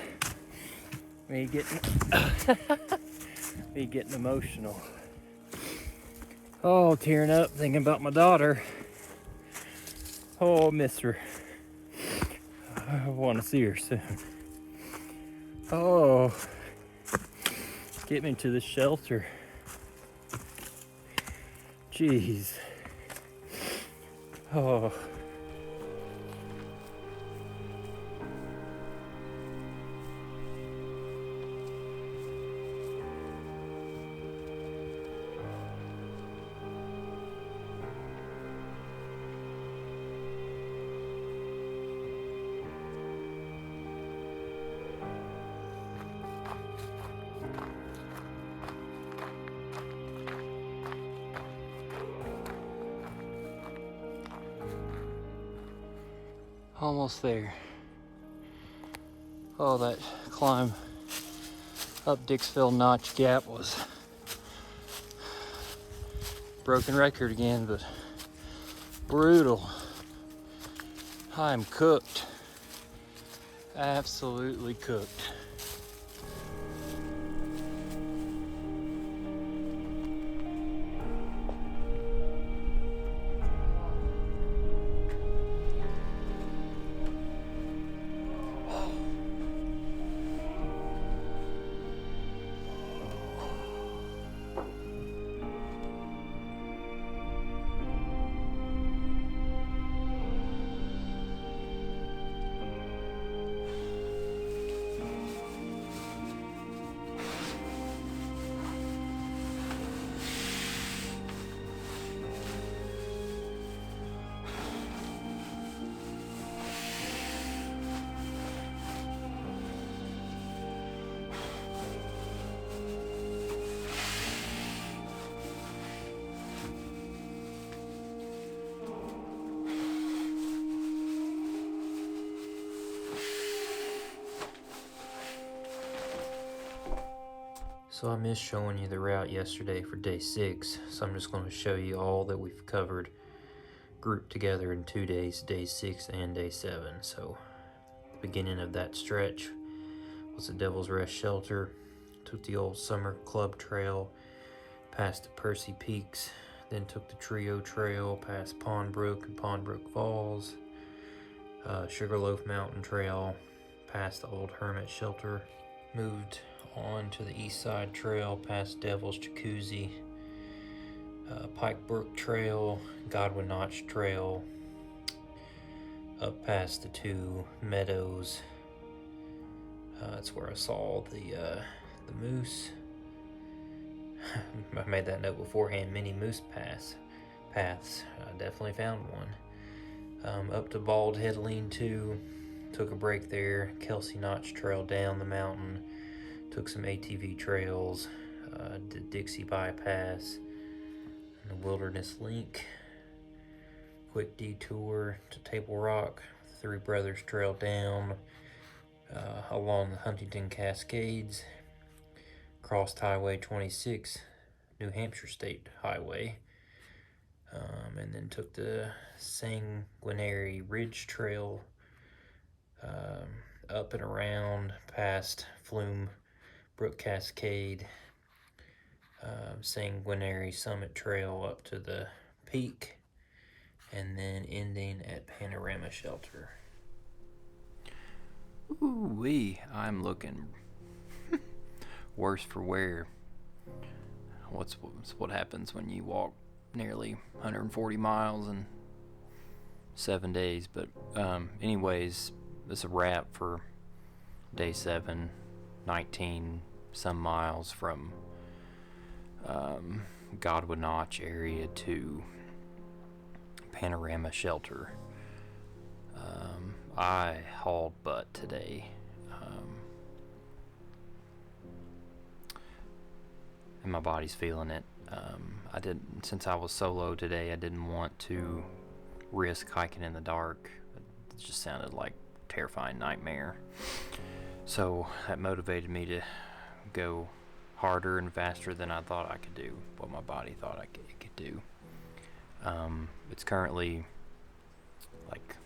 Me getting me getting emotional. Oh, tearing up thinking about my daughter. Oh, miss her. I want to see her soon. Oh, get me to the shelter. Jeez. Oh. Almost there. Oh, that climb up Dixville Notch Gap was broken record again, but brutal. I'm cooked. Absolutely cooked. So I missed showing you the route yesterday for day 6, so I'm just going to show you all that we've covered grouped together in 2 days, day 6 and day 7. So the beginning of that stretch was the Devil's Rest Shelter, took the old Summer Club Trail past the Percy Peaks, then took the Trio Trail past Pondbrook and Pondbrook Falls, Sugarloaf Mountain Trail past the old Hermit Shelter, moved on to the East Side Trail past Devil's Jacuzzi, Pike Brook Trail, Gadwah Notch Trail, up past the 2 meadows. That's where I saw the moose. I made that note beforehand, mini moose paths. I definitely found one. Up to Bald Head Lean-To, took a break there. Kelsey Notch Trail down the mountain, took some ATV trails, did Dixie Bypass, and the Wilderness Link. Quick detour to Table Rock, Three Brothers Trail down, along the Huntington Cascades, crossed Highway 26, New Hampshire State Highway, and then took the Sanguinary Ridge Trail up and around past Flume Brook Cascade, Sanguinary Summit Trail up to the peak, and then ending at Panorama Shelter. Ooh-wee, I'm looking worse for wear. What happens when you walk nearly 140 miles in 7 days. But anyways, this is a wrap for day 7, 19 some miles from Gadwah Notch area to Panorama Shelter. I hauled butt today, and my body's feeling it. Since I was solo today, I didn't want to risk hiking in the dark. It just sounded like a terrifying nightmare. So that motivated me to go harder and faster than I thought I could do, what my body thought it could do. It's currently like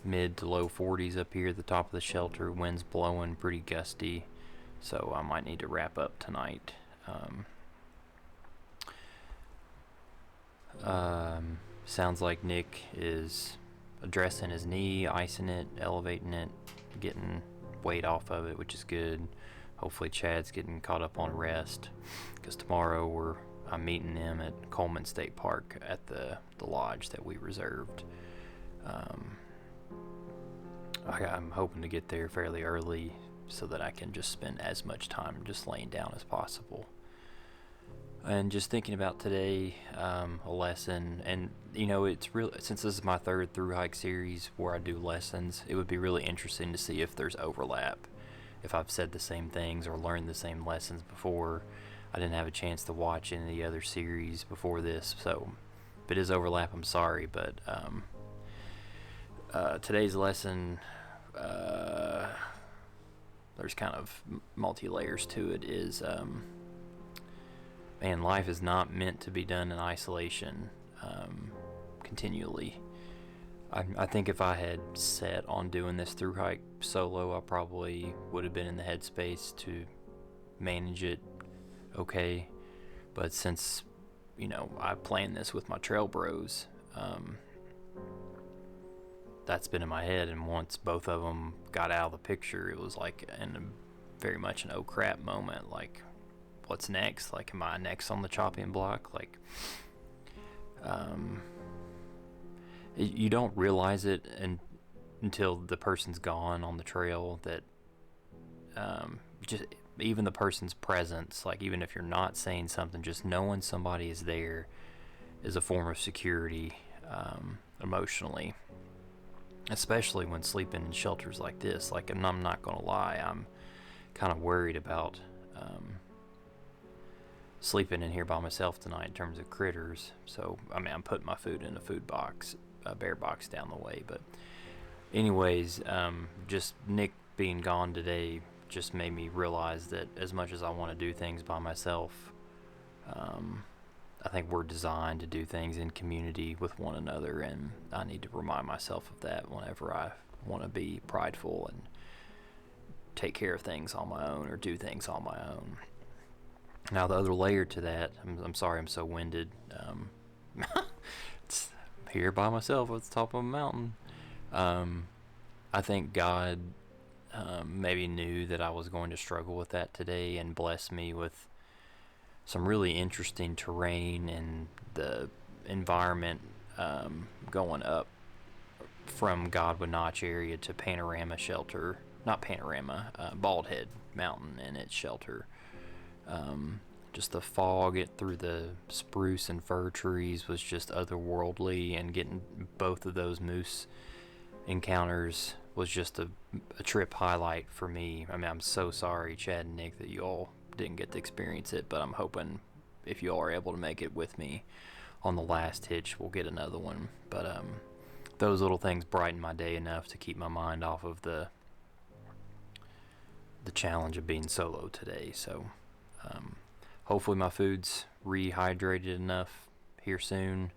mid to low 40s up here at the top of the shelter. Wind's blowing pretty gusty, so I might need to wrap up tonight. Sounds like Nick is addressing his knee, icing it, elevating it, getting weight off of it, which is good. Hopefully Chad's getting caught up on rest, because tomorrow I'm meeting them at Coleman State Park at the lodge that we reserved. I'm hoping to get there fairly early so that I can just spend as much time just laying down as possible. And just thinking about today, a lesson, and you know, it's real, since this is my third through hike series where I do lessons, it would be really interesting to see if there's overlap, if I've said the same things or learned the same lessons before. I didn't have a chance to watch any of the other series before this, so if it is overlap, I'm sorry, but today's lesson, there's kind of multi-layers to it, is man, life is not meant to be done in isolation continually. I think if I had set on doing this through hike solo, I probably would have been in the headspace to manage it okay. But since, you know, I planned this with my trail bros, that's been in my head, and once both of them got out of the picture, it was like very much an oh crap moment. Like, what's next? Like, am I next on the chopping block? Like, you don't realize it until the person's gone on the trail, that just even the person's presence, like even if you're not saying something, just knowing somebody is there is a form of security emotionally, especially when sleeping in shelters like this. Like, and I'm not gonna lie, I'm kind of worried about sleeping in here by myself tonight in terms of critters. So I mean, I'm putting my food in a food box, a bear box down the way. But anyways, just Nick being gone today just made me realize that as much as I want to do things by myself, I think we're designed to do things in community with one another, and I need to remind myself of that whenever I want to be prideful and take care of things on my own or do things on my own. Now, the other layer to that, I'm sorry I'm so winded. It's here by myself at the top of a mountain. I think God maybe knew that I was going to struggle with that today, and blessed me with some really interesting terrain and the environment going up from Gadwah Notch area to Panorama shelter, not Panorama, Bald Head Mountain and its shelter. Just the fog through the spruce and fir trees was just otherworldly, and getting both of those moose encounters was just a trip highlight for me. I mean, I'm so sorry, Chad and Nick, that you all didn't get to experience it, but I'm hoping if you all are able to make it with me on the last hitch, we'll get another one. But those little things brighten my day enough to keep my mind off of the challenge of being solo today. So hopefully my food's rehydrated enough here soon,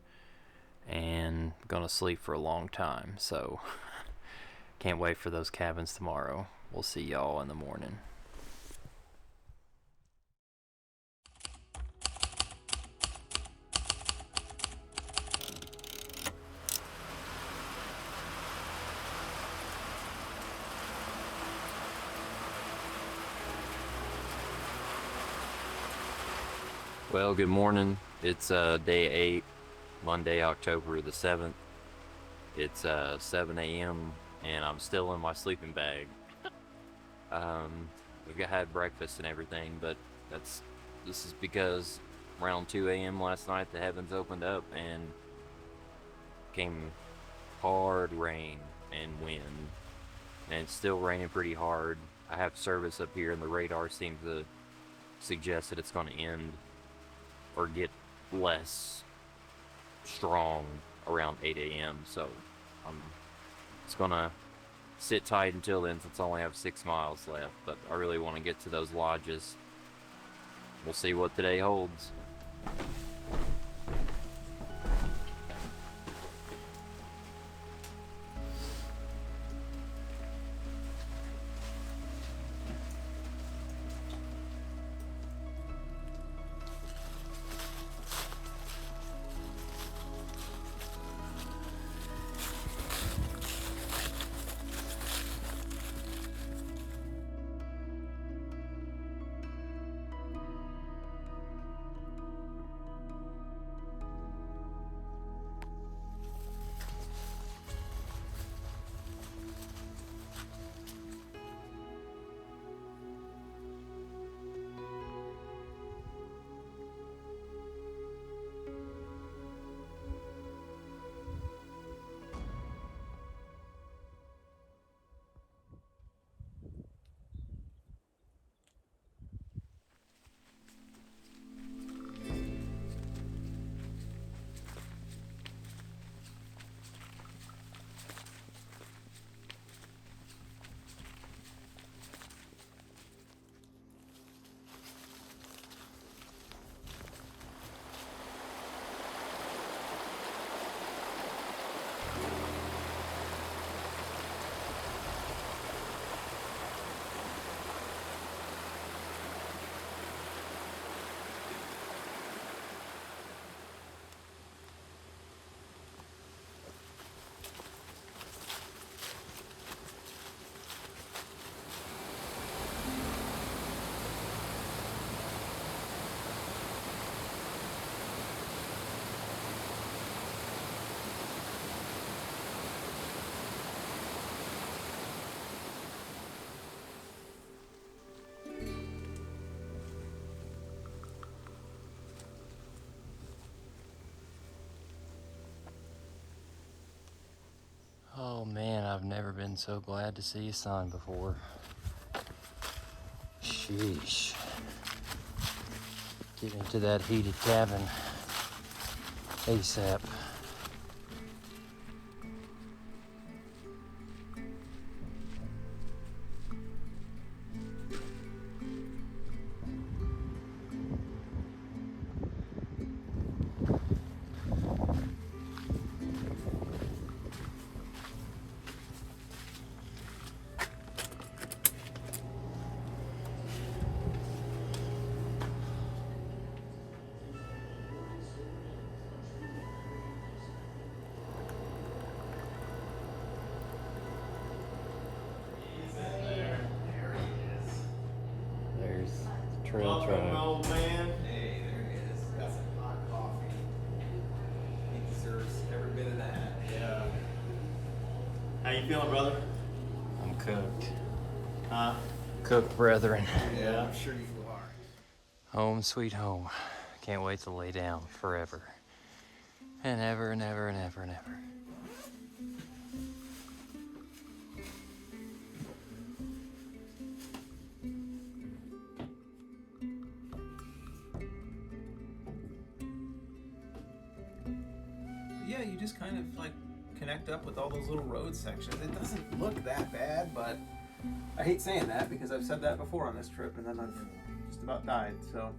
and I'm gonna sleep for a long time, so can't wait for those cabins tomorrow. We'll see y'all in the morning. Well, good morning. It's day 8, Monday, October the 7th. It's 7 a.m. and I'm still in my sleeping bag. We've had breakfast and everything, but this is because around 2 a.m. last night the heavens opened up and came hard rain and wind, and it's still raining pretty hard. I have service up here and the radar seems to suggest that it's going to end or get less strong around 8 a.m. So I'm just gonna sit tight until then, since I only have 6 miles left, but I really want to get to those lodges. We'll see what today holds. I've never been so glad to see a sun before. Sheesh. Get into that heated cabin ASAP. Trail tribe. Old man. Hey, there he is. Got some hot coffee. He deserves every bit of that. Yeah. How you feeling, brother? I'm cooked. Huh? Cooked, brethren. Yeah, I'm sure you are. Home sweet home. Can't wait to lay down forever. And ever and ever and ever and ever. Yeah, you just kind of like connect up with all those little road sections. It doesn't look that bad, but I hate saying that because I've said that before on this trip and then I've just about died, so.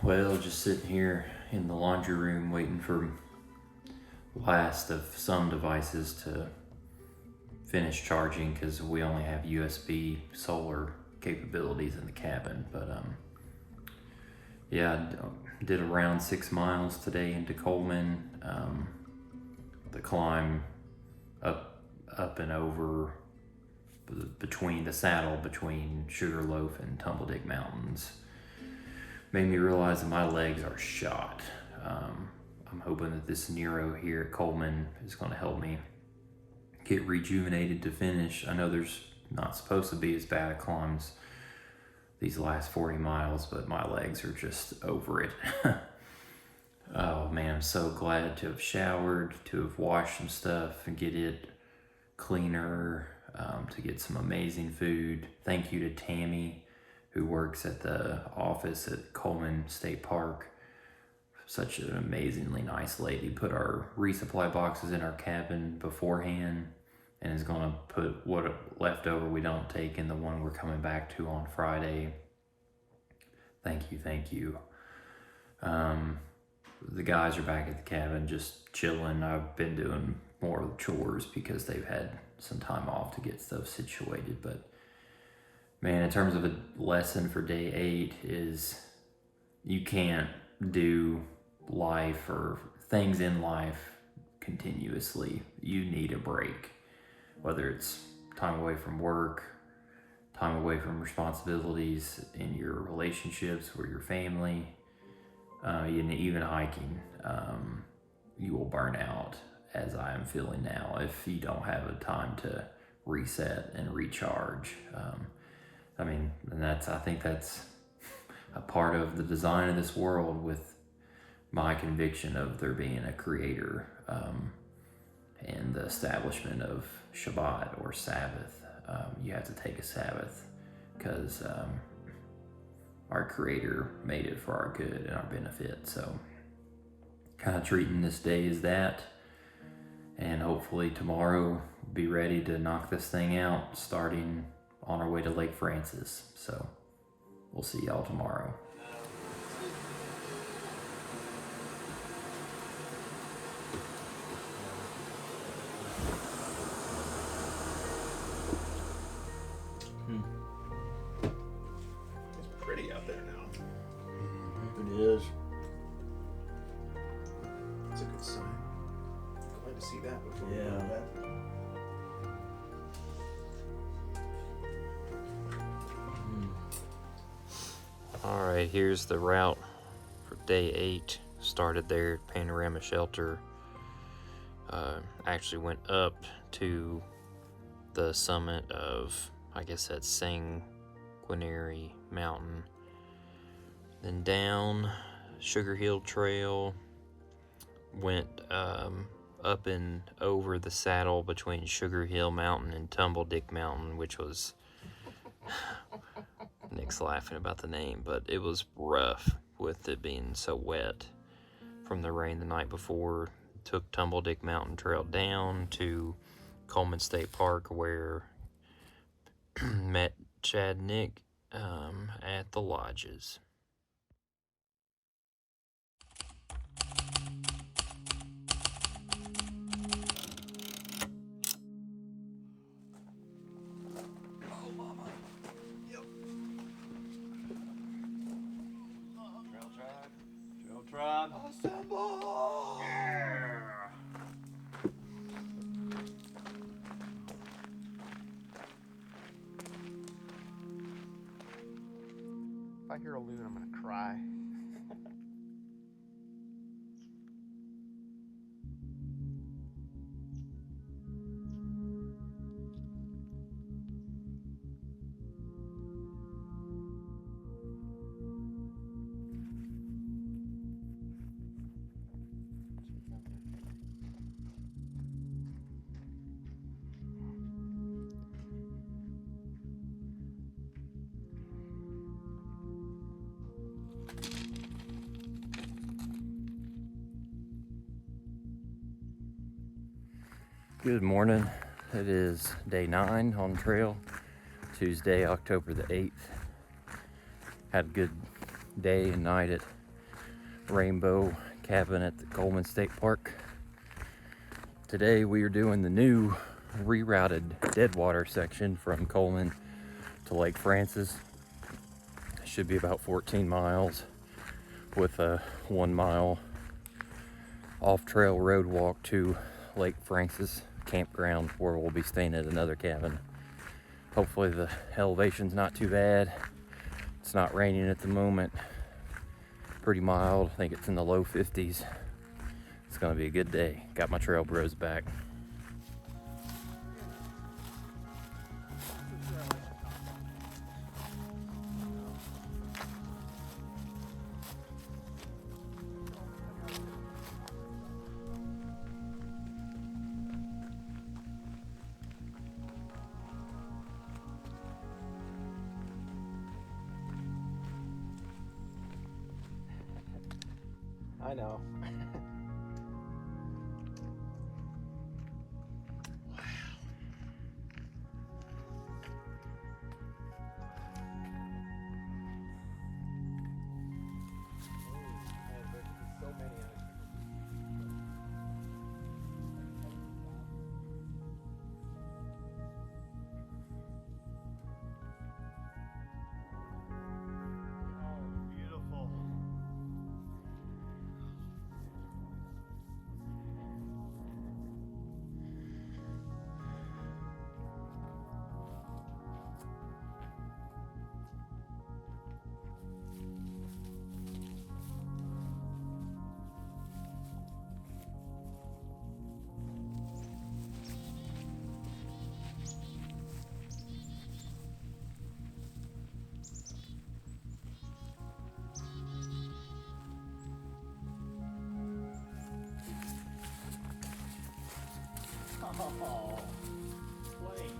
Well, just sitting here in the laundry room waiting for last of some devices to finish charging because we only have USB solar capabilities in the cabin. But yeah, I did around 6 miles today into Coleman. The climb up and over between the saddle between Sugarloaf and Tumbledeck Mountains made me realize that my legs are shot. I'm hoping that this Nero here at Coleman is going to help me get rejuvenated to finish. I know there's not supposed to be as bad climbs these last 40 miles, but my legs are just over it. Oh man, I'm so glad to have showered, to have washed some stuff and get it cleaner, to get some amazing food. Thank you to Tammy, who works at the office at Coleman State Park. Such an amazingly nice lady. Put our resupply boxes in our cabin beforehand and is gonna put what left over we don't take in the one we're coming back to on Friday. Thank you, thank you. The guys are back at the cabin just chilling. I've been doing more chores because they've had some time off to get stuff situated, but man, in terms of a lesson for day 8 is you can't do life or things in life continuously. You need a break, whether it's time away from work, time away from responsibilities in your relationships or your family, even hiking. You will burn out, as I am feeling now, if you don't have a time to reset and recharge. I think that's a part of the design of this world, with my conviction of there being a creator, and the establishment of Shabbat or Sabbath. You have to take a Sabbath because our creator made it for our good and our benefit. So kind of treating this day as that, and hopefully tomorrow be ready to knock this thing out, starting on our way to Lake Francis. So we'll see y'all tomorrow. It's pretty out there now. It is. It's a good sign. Glad to see that before we go to Yeah. bed. All right, here's the route for day 8. Started there at Panorama Shelter. Actually went up to the summit of, I guess that's Cincinatti Mountain, then down Sugar Hill Trail, went up and over the saddle between Sugar Hill Mountain and Tumbledick Mountain, which was Nick's laughing about the name, but it was rough with it being so wet from the rain the night before. Took Tumbledick Mountain Trail down to Coleman State Park, where met Chad and Nick at the lodges. Trail tribe. Assemble! Yeah. If I hear a loon, I'm gonna cry. Good morning. It is day 9 on trail, Tuesday, October the 8th. Had a good day and night at Rainbow Cabin at the Coleman State Park. Today we are doing the new rerouted Deadwater section from Coleman to Lake Francis. It should be about 14 miles with a 1 mile off-trail road walk to Lake Francis campground, where we'll be staying at another cabin. Hopefully the elevation's not too bad. It's not raining at the moment. Pretty mild. I think it's in the low 50s. It's gonna be a good day. Got my trail bros back. I know. Oh, place.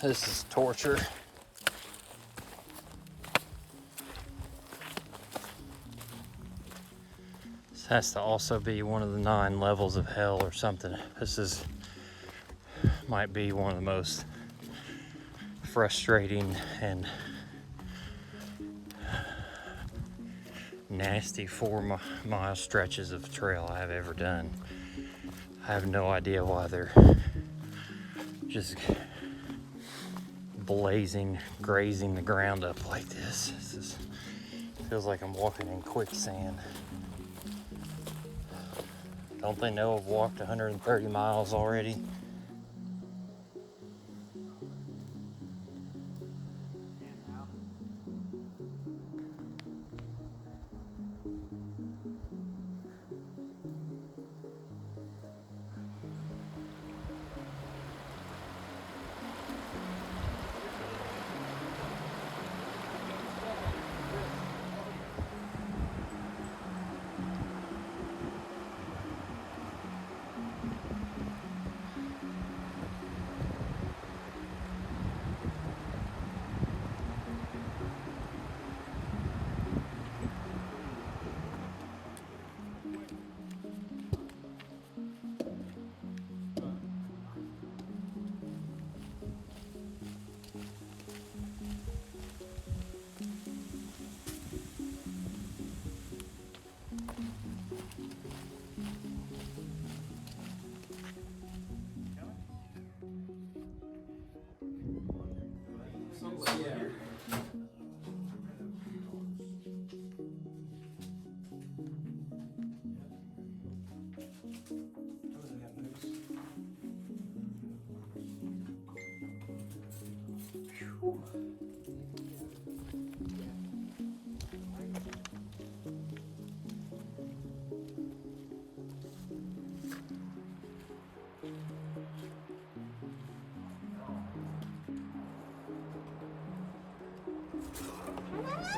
This is torture. This has to also be one of the 9 levels of hell or something. This might be one of the most frustrating and nasty 4-mile stretches of trail I've ever done. I have no idea why they're just blazing, grazing the ground up like this. Feels like I'm walking in quicksand. Don't they know I've walked 130 miles already?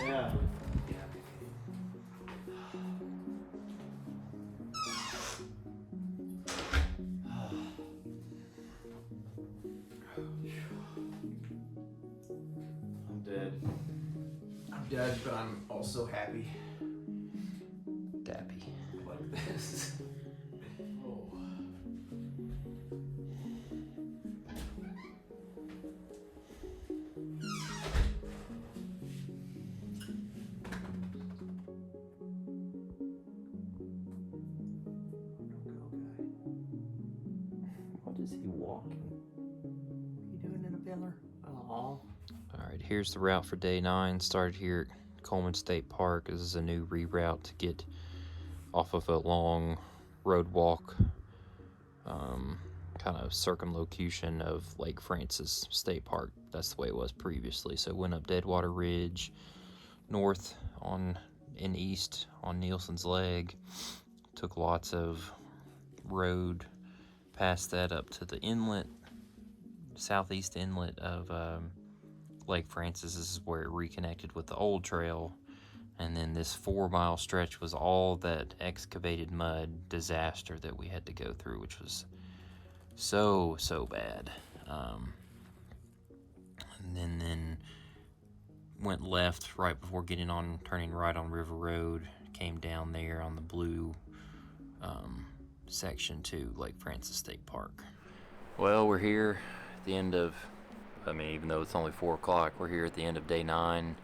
Yeah. I'm dead. I'm dead, but I'm also happy. Dappy. Like this. Oh. What is he walking? You doing in a pillar? Oh. Alright, here's the route for day 9. Started here at Coleman State Park. This is a new reroute to get off of a long road walk, kind of circumlocution of Lake Francis State Park. That's the way it was previously. So went up Deadwater Ridge, north and east on Nielsen's Leg. Took lots of road past that up to the inlet, southeast inlet of Lake Francis. This is where it reconnected with the old trail. And then this 4-mile stretch was all that excavated mud disaster that we had to go through, which was so bad. And then went left right before turning right on River Road. Came down there on the blue section to Lake Francis State Park. Well, we're here at the end of, even though it's only 4 o'clock, we're here at the end of day 9.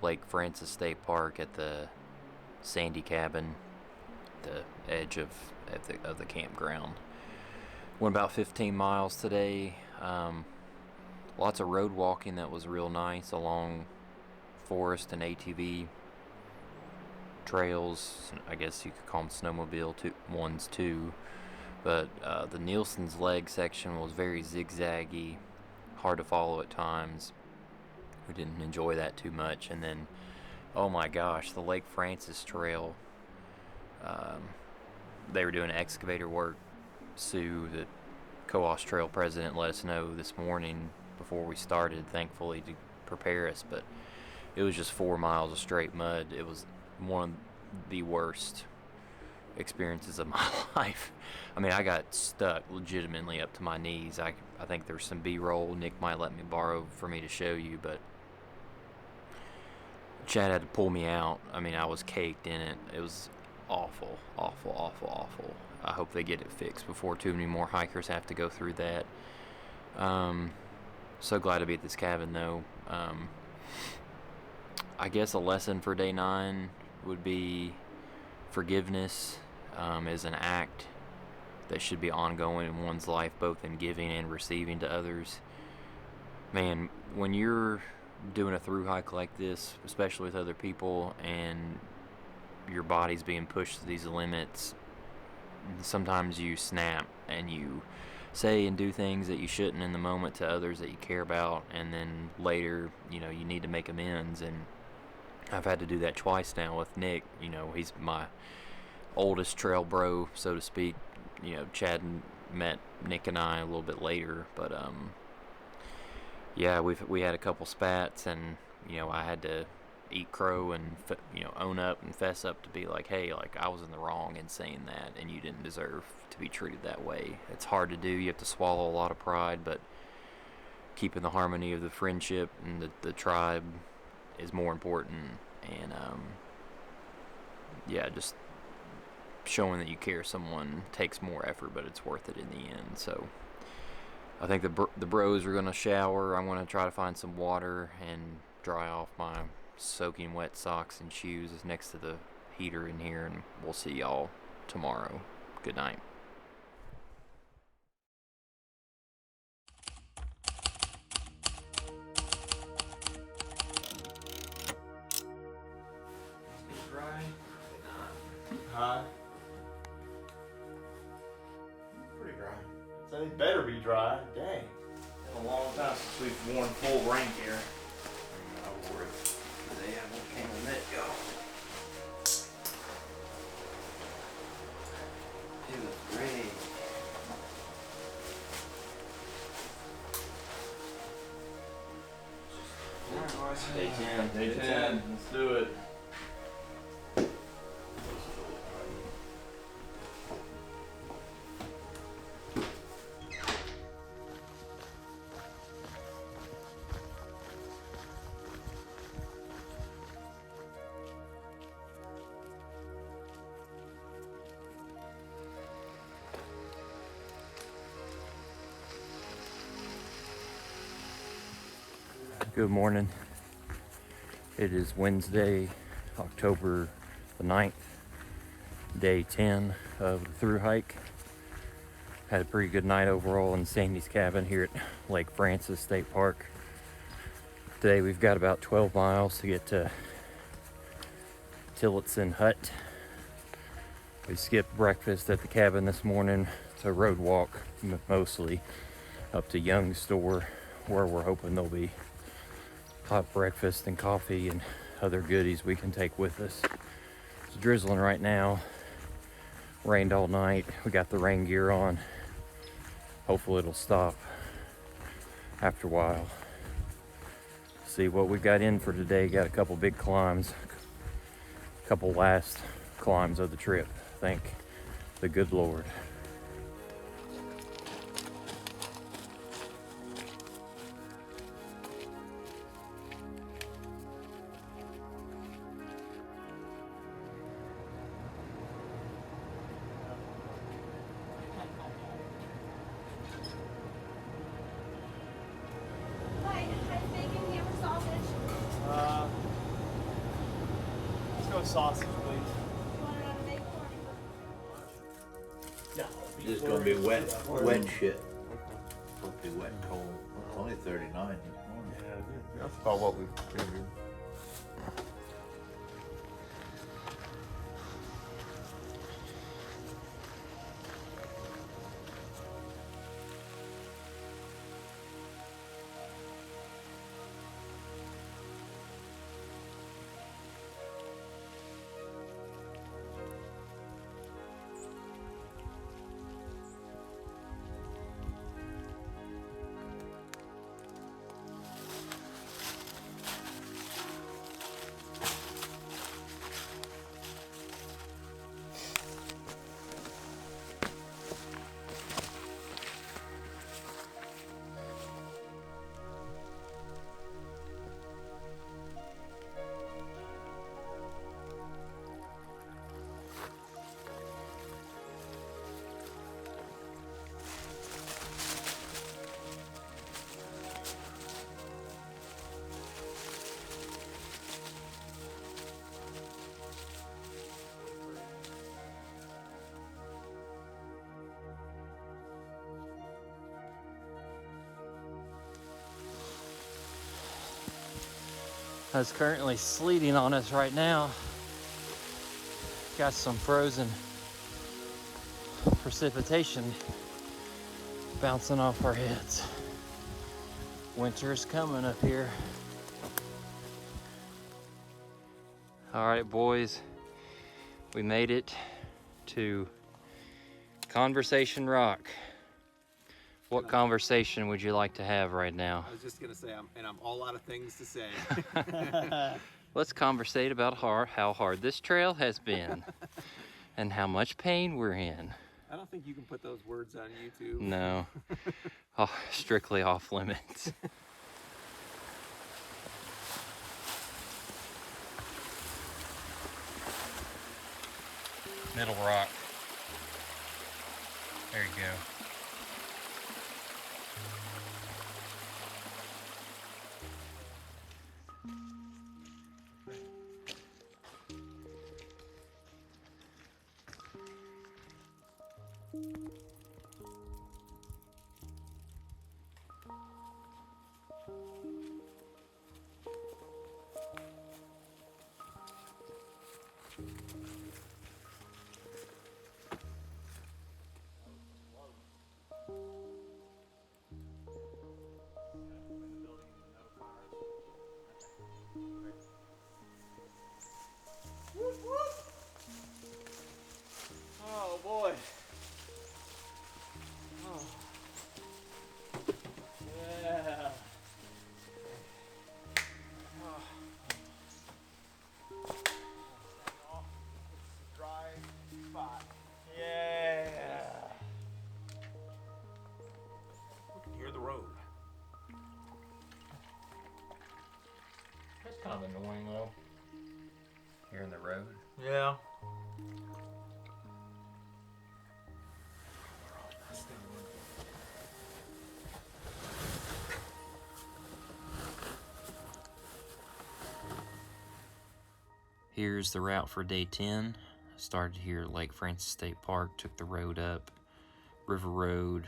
Lake Francis State Park at the Sandy Cabin, the edge of the campground. Went about 15 miles today. Lots of road walking that was real nice along forest and ATV trails. I guess you could call them snowmobile ones too. But the Nielsen's Leg section was very zigzaggy, hard to follow at times. We didn't enjoy that too much. And then, oh my gosh, the Lake Francis Trail. They were doing excavator work. Sue, the Cohos Trail president, let us know this morning before we started, thankfully, to prepare us. But it was just 4 miles of straight mud. It was one of the worst experiences of my life. I mean, I got stuck legitimately up to my knees. I think there's some B-roll Nick might let me borrow for me to show you, but Chad had to pull me out. I mean, I was caked in it. It was awful, awful, awful, awful. I hope they get it fixed before too many more hikers have to go through that. So glad to be at this cabin, though. I guess a lesson for day 9 would be forgiveness is an act that should be ongoing in one's life, both in giving and receiving to others. Man, when you're doing a through hike like this, especially with other people, and your body's being pushed to these limits, sometimes you snap and you say and do things that you shouldn't in the moment to others that you care about, and then later, you know, you need to make amends. And I've had to do that twice now with Nick. You know, he's my oldest trail bro, so to speak. You know, Chad met Nick and I a little bit later, but yeah, we had a couple spats, and you know, I had to eat crow and you know, own up and fess up to be like, hey, like, I was in the wrong in saying that, and you didn't deserve to be treated that way. It's hard to do. You have to swallow a lot of pride, but keeping the harmony of the friendship and the tribe is more important. And yeah, just showing that you care someone takes more effort, but it's worth it in the end. So I think the bros are gonna shower. I'm gonna try to find some water and dry off my soaking wet socks and shoes next to the heater in here, and we'll see y'all tomorrow. Good night. Dry? Huh? Pretty dry. So they better be dry. Dang. Been a long time since we've worn full rank here. I wore it today. I won't came with it, y'all. It was great. Day 10. Day 10. Let's do it. Good morning. It is Wednesday, October the 9th, day 10 of the through hike. Had a pretty good night overall in Sandy's cabin here at Lake Francis State Park. Today we've got about 12 miles to get to Tillotson Hut. We skipped breakfast at the cabin this morning. It's a road walk mostly up to Young's store, where we're hoping there'll be hot breakfast and coffee and other goodies we can take with us. It's drizzling right now. Rained all night. We got the rain gear on. Hopefully it'll stop after a while. See what we got in for today. Got a couple big climbs. A couple last climbs of the trip. Thank the good Lord. Sausage, please. No. It's gonna be wet shit. It'll be wet and cold. It's only 39 this morning. Yeah, that's about what we figured. It's currently sleeting on us right now. Got some frozen precipitation bouncing off our heads. Winter's coming up here. All right, boys, we made it to Conversation Rock. What conversation would you like to have right now? I was just gonna say, I'm all out of things to say. Let's conversate about how hard this trail has been and how much pain we're in. I don't think you can put those words on YouTube. No, oh, strictly off limits. Middle rock. There you go. Oh boy. Oh. Yeah. Oh. Dry spot. Yeah. We can hear the road. That's kind of annoying though. Hearing the road. Yeah. Here's the route for day 10. Started here at Lake Francis State Park, took the road up River Road,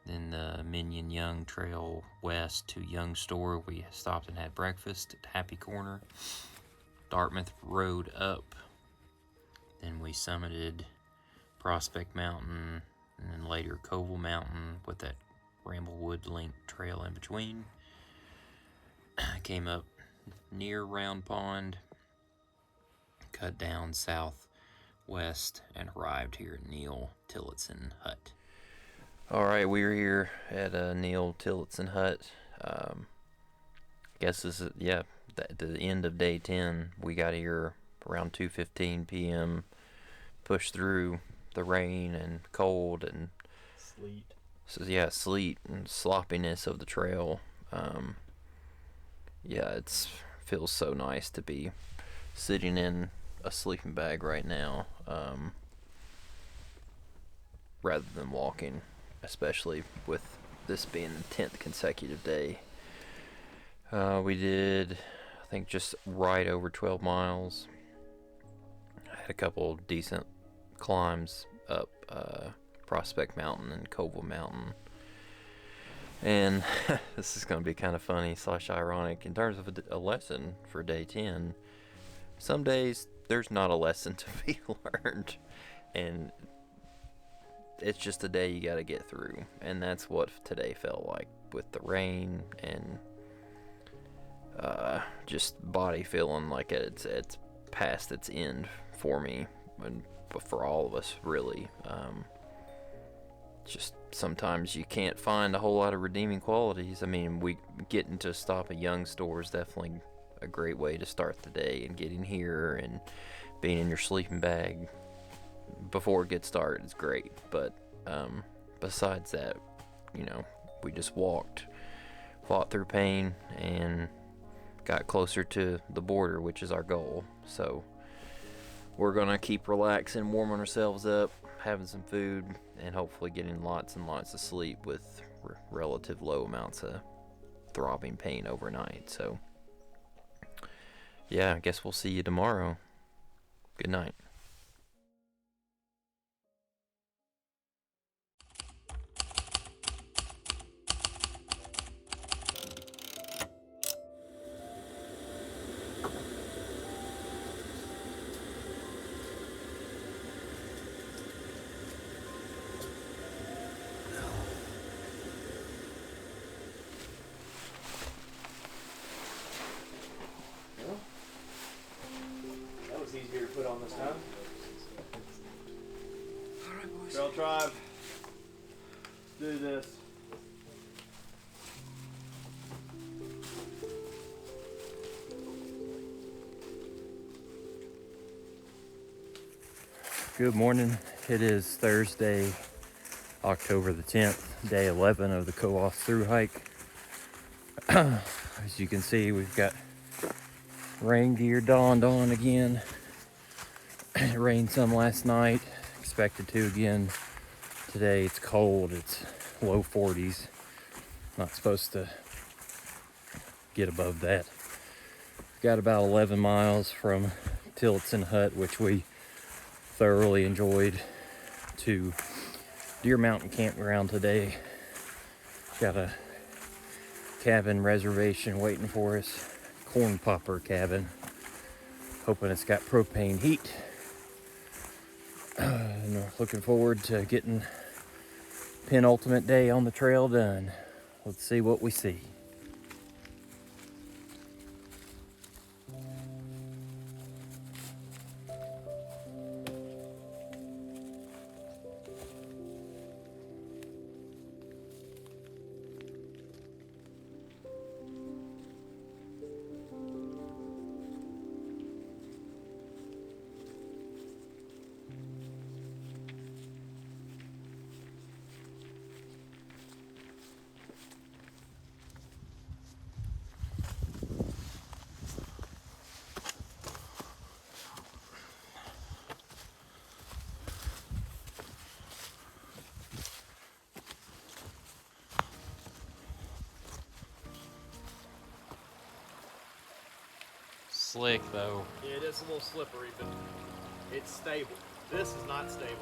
then the Minion Young Trail west to Young Store. We stopped and had breakfast at Happy Corner. Dartmouth Road up. Then we summited Prospect Mountain and then later Covell Mountain with that Ramblewood Link Trail in between. Came up near Round Pond, cut down southwest, and arrived here at Neil Tillotson Hut. All right, we were here at Neil Tillotson Hut. Guess this is, yeah, the end of day 10. We got here around 2:15 p.m. Pushed through the rain and cold and Sleet. So yeah, sleet and sloppiness of the trail. Yeah, it's feels so nice to be sitting in a sleeping bag right now, rather than walking, especially with this being the 10th consecutive day. We did, I think, just right over 12 miles. I had a couple decent climbs up Prospect Mountain and Covell Mountain. And this is going to be kind of funny / ironic in terms of a lesson for day 10. Some days there's not a lesson to be learned, and it's just a day you got to get through. And that's what today felt like, with the rain and just body feeling like it's past its end for me, and for all of us, really. Just sometimes you can't find a whole lot of redeeming qualities. I mean, getting to stop at Young Store is definitely a great way to start the day, and getting here and being in your sleeping bag before it gets started is great. But besides that, you know, we just fought through pain, and got closer to the border, which is our goal. So we're gonna keep relaxing, warming ourselves up, having some food, and hopefully getting lots and lots of sleep with relative low amounts of throbbing pain overnight. So yeah, I guess we'll see you tomorrow. Good night. That was easier to put on this time. Alright, boys. Trail Tribe. Let's do this. Good morning. It is Thursday, October the 10th, day 11 of the Cohos through hike. As you can see, we've got rain gear donned on again. It rained some last night, expected to again today. It's cold, it's low 40s. Not supposed to get above that. Got about 11 miles from Tillotson Hut, which we thoroughly enjoyed, to Deer Mountain Campground today. Got a cabin reservation waiting for us, corn popper cabin. Hoping it's got propane heat. And we're looking forward to getting penultimate day on the trail done. Let's see what we see. Slick though. Yeah, it is a little slippery, but it's stable. This is not stable.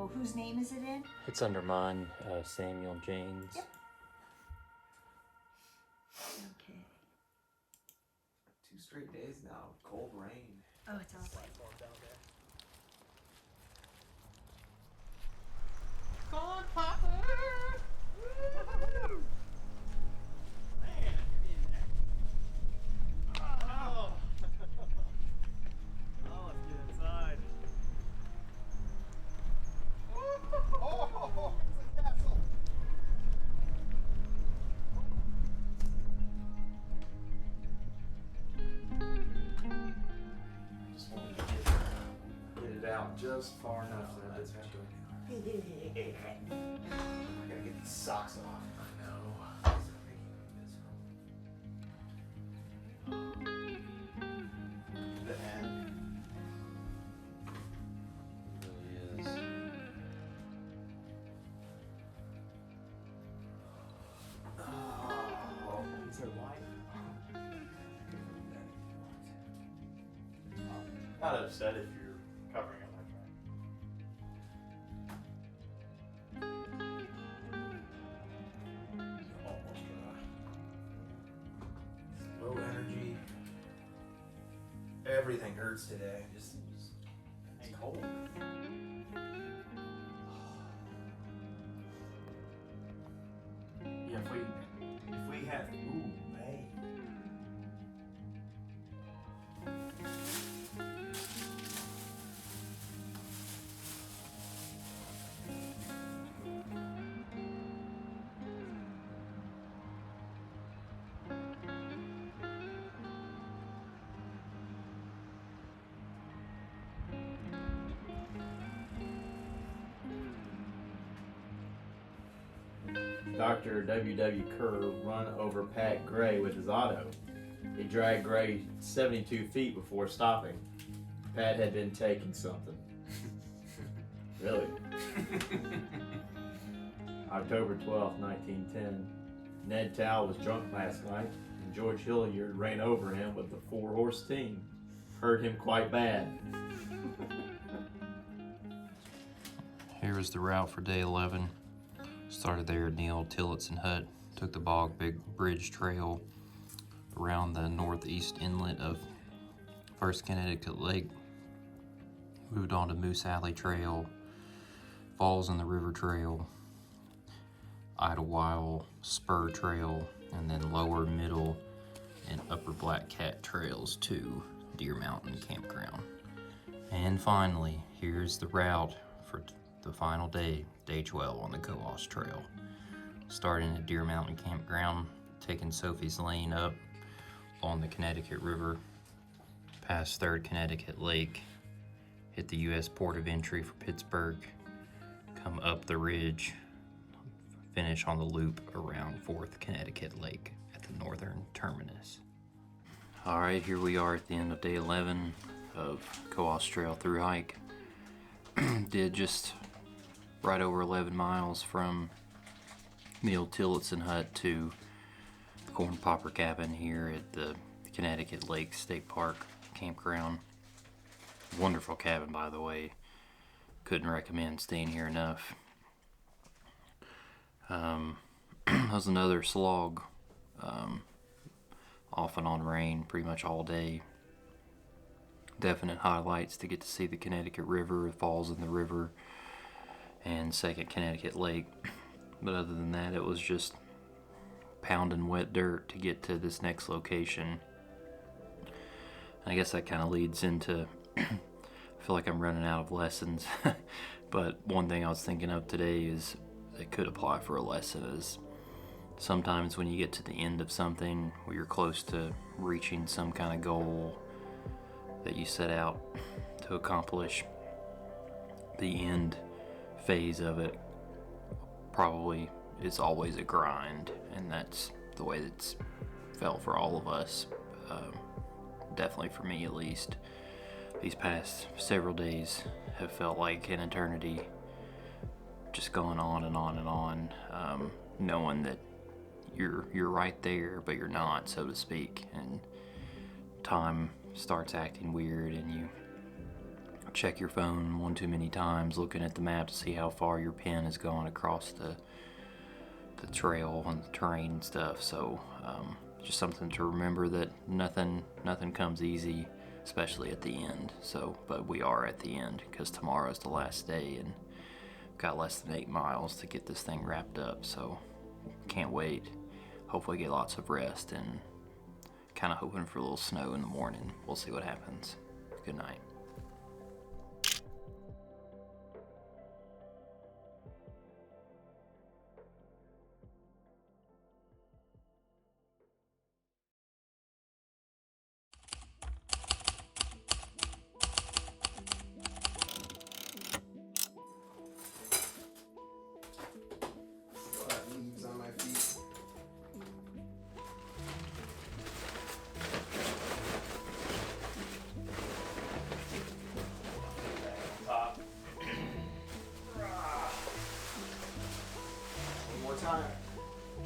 So whose name is it in? It's under mine, Samuel James. Yep. Okay. 2 straight days now of cold rain. Oh, it's awesome. Corn popper! Oh, let's get inside. Oh, it's a castle! Just wanted to get it out just far enough so that it's happening. I gotta get these socks off. I know. The end. It really is. Oh, is there light? Not upset if you're covering it like that. Almost dry. Low energy. Everything hurts today. Just it's cold. Yeah, if we had hey. Dr. W.W. Kerr run over Pat Gray with his auto. He dragged Gray 72 feet before stopping. Pat had been taking something. Really? October 12, 1910. Ned Towle was drunk last night, and George Hilliard ran over him with the 4-horse team. Hurt him quite bad. Here is the route for day 11. Started there at the old Tillotson hut, took the Bog Big Bridge Trail around the northeast inlet of First Connecticut Lake, moved on to Moose Alley Trail, Falls in the River Trail, Idlewild Spur Trail, and then lower, middle, and upper Black Cat Trails to Deer Mountain Campground. And finally, here's the route for the final day, day 12 on the Cohos Trail. Starting at Deer Mountain Campground, taking Sophie's Lane up on the Connecticut River, past 3rd Connecticut Lake, hit the U.S. port of entry for Pittsburgh, come up the ridge, finish on the loop around 4th Connecticut Lake at the northern terminus. All right, here we are at the end of day 11 of Cohos Trail through hike. Did just right over 11 miles from the old Tillotson hut to the corn popper cabin here at the Connecticut Lake State Park campground. Wonderful cabin, by the way. Couldn't recommend staying here enough. That was another slog. Off and on rain pretty much all day. Definite highlights to get to see the Connecticut River, falls in the river, and 2nd Connecticut Lake. But other than that, it was just pounding wet dirt to get to this next location. I guess that kind of leads into, I feel like I'm running out of lessons. But one thing I was thinking of today is that could apply for a lesson is sometimes when you get to the end of something where you're close to reaching some kind of goal that you set out to accomplish, the end phase of it probably is always a grind, and that's the way it's felt for all of us. Definitely for me, at least. These past several days have felt like an eternity, just going on and on and on, knowing that you're right there, but you're not, so to speak, and time starts acting weird, and you check your phone one too many times looking at the map to see how far your pen has gone across the trail and the terrain and stuff. So just something to remember, that nothing comes easy, especially at the end. So, but we are at the end because tomorrow's the last day and got less than 8 miles to get this thing wrapped up. So can't wait. Hopefully get lots of rest, and kind of hoping for a little snow in the morning. We'll see what happens. Good night.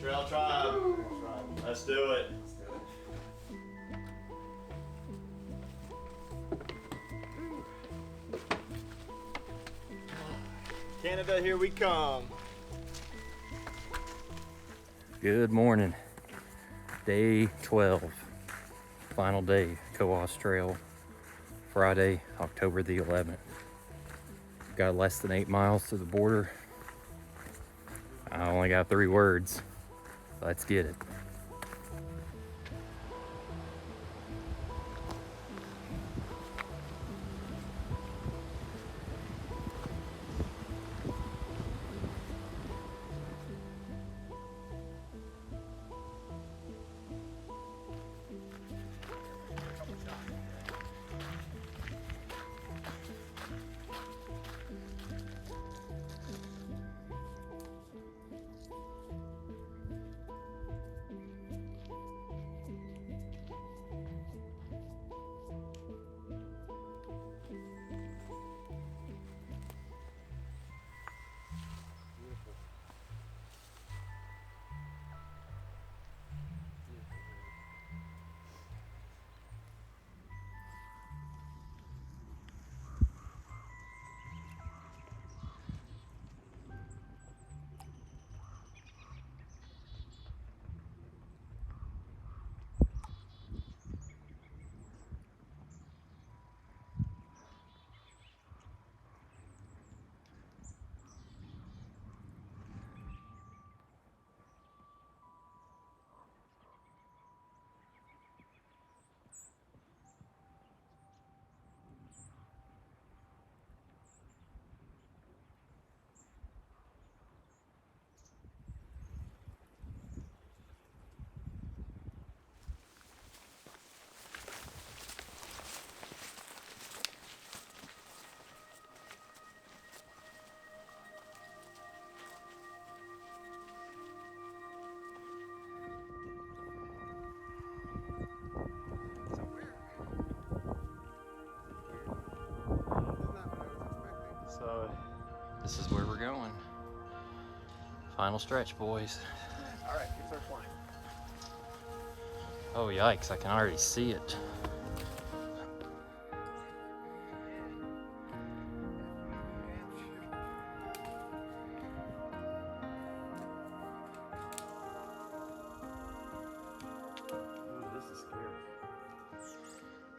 Trail Tribe. Let's do it. Canada, here we come. Good morning. Day 12. Final day, Cohos Trail. Friday, October the 11th. Got less than 8 miles to the border. I only got 3 words. Let's get it. So, This is where we're going. Final stretch, boys. all right, let's start flying. Oh, yikes, I can already see it. This is scary.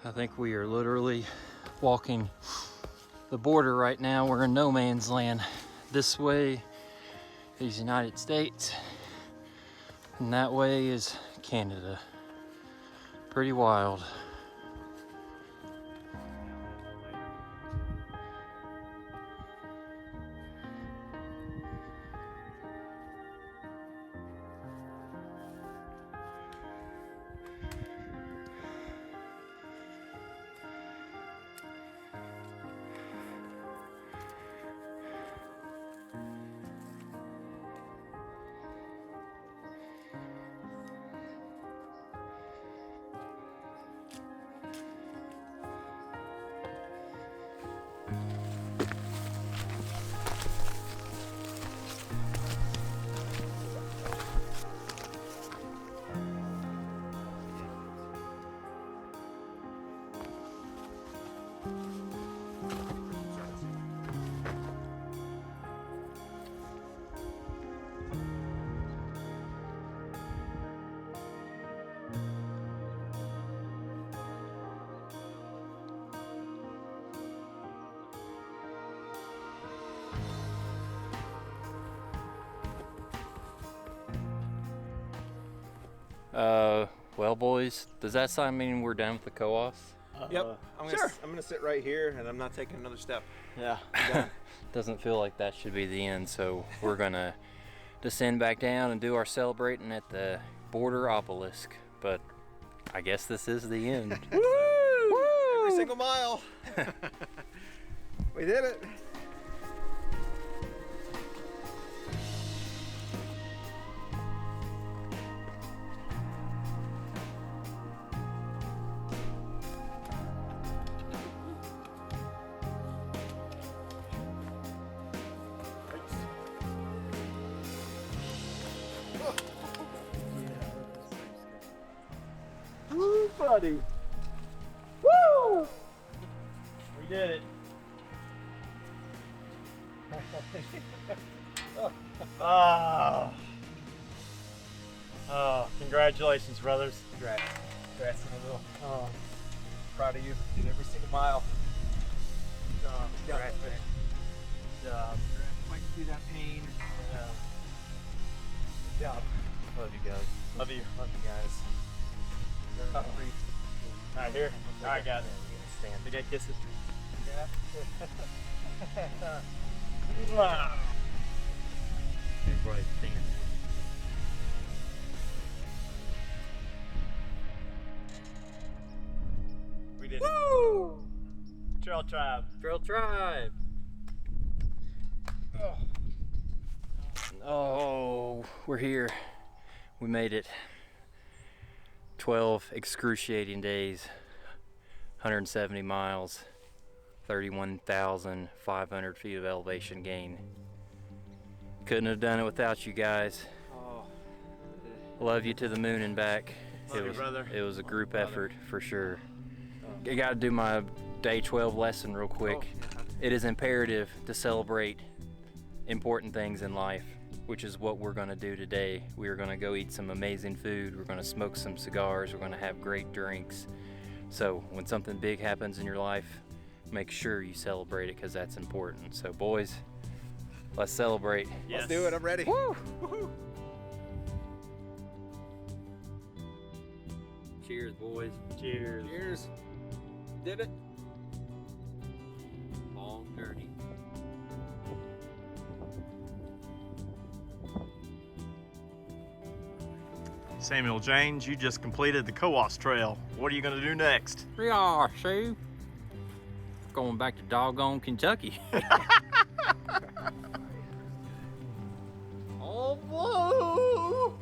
I think we are literally walking the border right now. We're in no man's land. This way is United States, and that way is Canada. Pretty wild. Well, boys, does that sign mean we're done with the Cohos? Yep. I'm gonna sit right here, and I'm not taking another step. Yeah. Doesn't feel like that should be the end, so we're gonna descend back down and do our celebrating at the border obelisk. But I guess this is the end. Woo! Every single mile. We did it. Woo, buddy. Woo! We did it. Oh. Oh, congratulations, brothers. Congrats. Congrats, Will. Oh, proud of you. Did every single mile. Congrats, man. Fighting through that pain. Good job. Love you guys. Love you. Love you guys. All right, here. All right, guys. Stand. We got kisses. Yeah. Wow. Everybody stand. We did it. Woo! Trail Tribe. Trail Tribe. Oh, we're here. We made it. 12 excruciating days, 170 miles, 31,500 feet of elevation gain. Couldn't have done it without you guys. Oh. Love you to the moon and back. Love you, brother. It was a group effort for sure. I gotta do my day 12 lesson real quick. It is imperative to celebrate important things in life, which is what we're gonna do today. We are gonna go eat some amazing food. We're gonna smoke some cigars. We're gonna have great drinks. So when something big happens in your life, make sure you celebrate it because that's important. So boys, let's celebrate. Let's do it. I'm ready. Woo! Woohoo! Cheers, boys. Cheers. Cheers. Did it. Long journey. Samuel James, you just completed the Cohos Trail. What are you going to do next? Yeah, see? Going back to doggone Kentucky. Oh, whoa!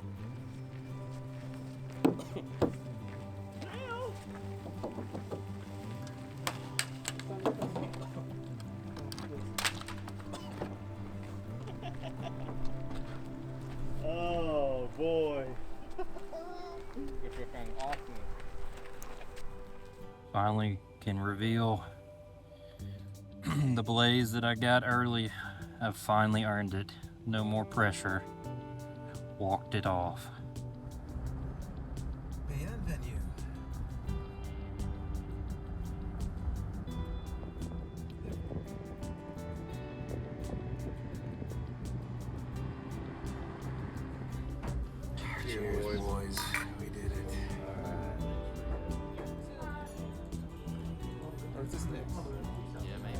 Oh, boy. Finally can reveal the blaze that I got early. I've finally earned it. No more pressure. Walked it off. Band venue. Cheers, boys. We did it. Where's this next? Yeah, maybe.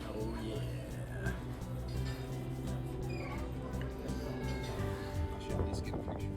Oh yeah. I should at least get a picture.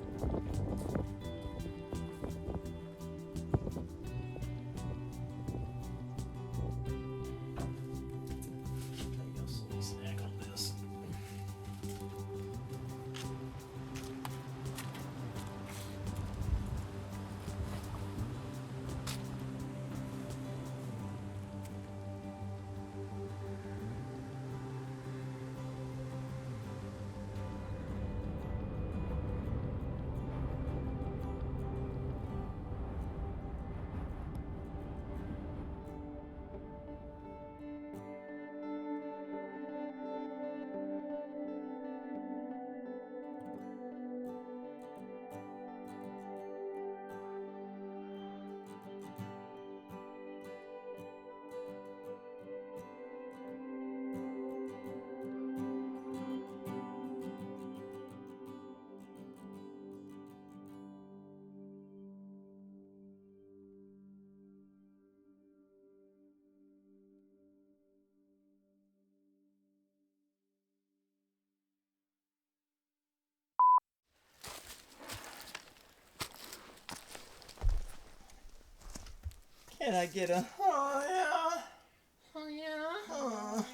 And I get a, oh yeah. Oh yeah. Oh.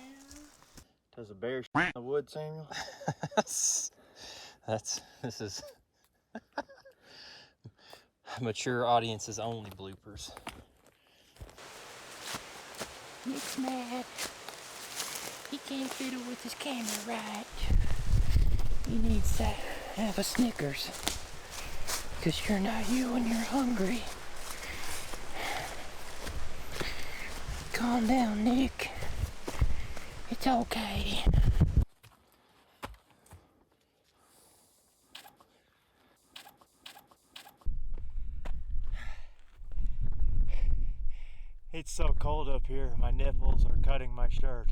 Does a bear shit in the wood, Samuel? This is mature audiences only bloopers. Nick's mad. He can't fiddle with his camera right. He needs to have a Snickers. 'Cause you're not you when you're hungry. Calm down, Nick. It's okay. It's so cold up here, my nipples are cutting my shirt.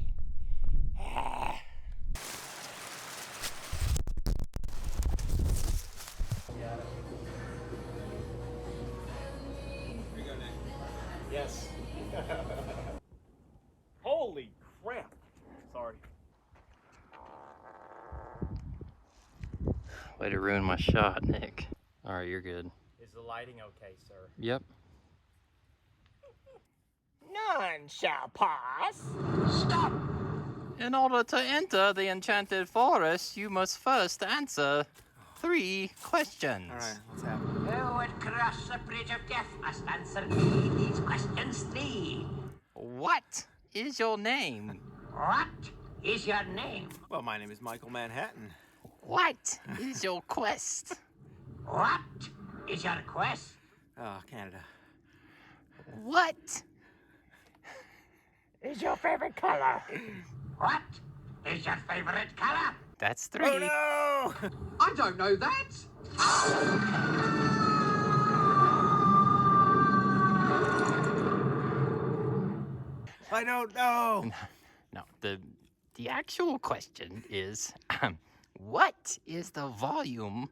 Yes. Holy crap. Sorry. Way to ruin my shot, Nick. All right, you're good. Is the lighting okay, sir? Yep. None shall pass. Stop! In order to enter the enchanted forest, you must first answer 3 questions. All right, what's happening? Who would cross the bridge of death must answer me these questions 3. What is your name? What is your name? Well, my name is Michael Manhattan. What is your quest? What is your quest? Oh, Canada. What is your favorite color? What is your favorite color? That's 3. Oh no! I don't know that. I don't know. No, the actual question is, what is the volume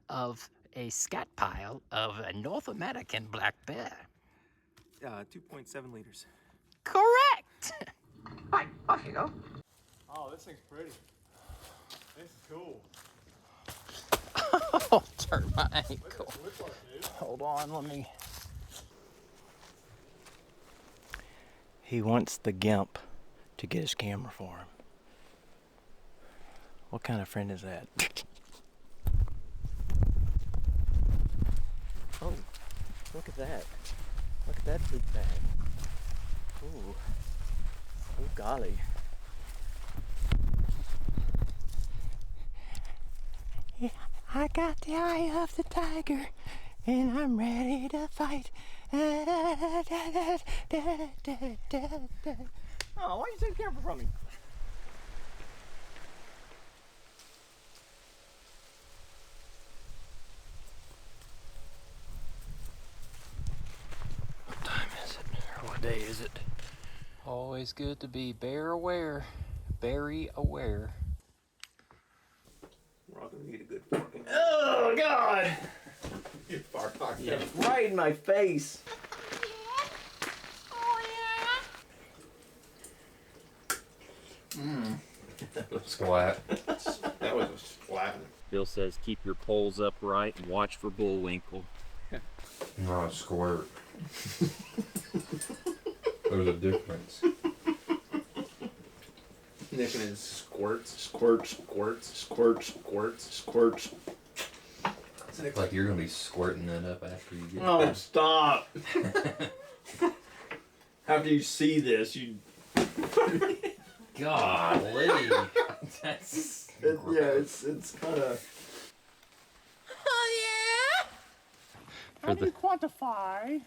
of a scat pile of a North American black bear? 2.7 liters. Correct! Right, off you go. Oh, this thing's pretty. This is cool. Oh, turn my ankle. Hold on, let me... He wants the gimp to get his camera for him. What kind of friend is that? Oh, look at that. Look at that poop bag. Ooh. Oh, golly. Yeah, I got the eye of the tiger, and I'm ready to fight. Oh, why you take the camera from me? What time is it? Or what day is it? Always good to be bear aware. Berry aware. We're all gonna need a good fucking. Oh, God! You fart talk. Yeah, right in my face. That was Splat. That was a splat. Bill says keep your poles upright and watch for bullwinkle. Not a squirt. There's a difference. Nick and his squirts. Squirts, squirts, squirts, squirts, squirts. It's like you're gonna be squirting that up after you get Oh, done. stop. After you see this, you... Golly. That's... it's kind of... How do you quantify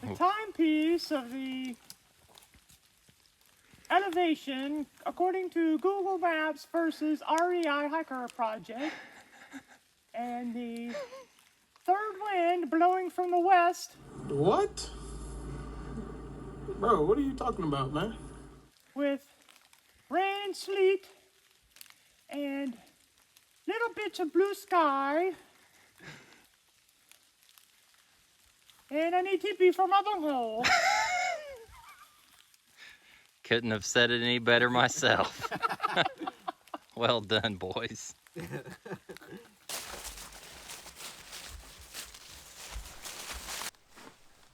the timepiece of the elevation according to Google Maps versus REI Hiker Project and the third wind blowing from the west? What? Bro, what are you talking about, man? With rain, sleet, and little bits of blue sky. And an ATP from my bunghole. Couldn't have said it any better myself. Well done, boys.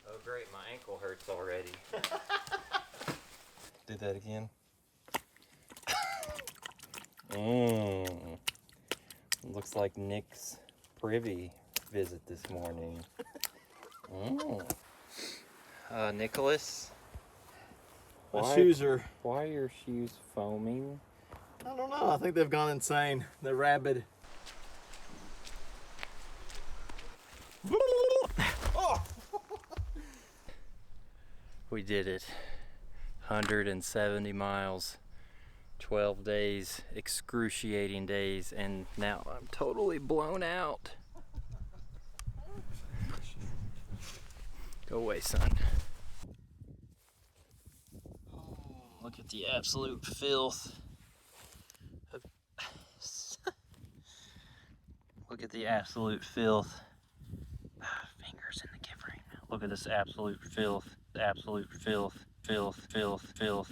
Oh great, my ankle hurts. hurts already. Do that again. Looks like Nick's privy visit this morning. Nicholas? My shoes are... Why are your shoes foaming? I don't know. I think they've gone insane. They're rabid. Oh! We did it. 170 miles, 12 days, excruciating days, and now I'm totally blown out. Go away, son. Look at the absolute filth. Look at the absolute filth. Fingers in the gift ring. Look at this absolute filth. Absolute filth. Filth, filth, filth.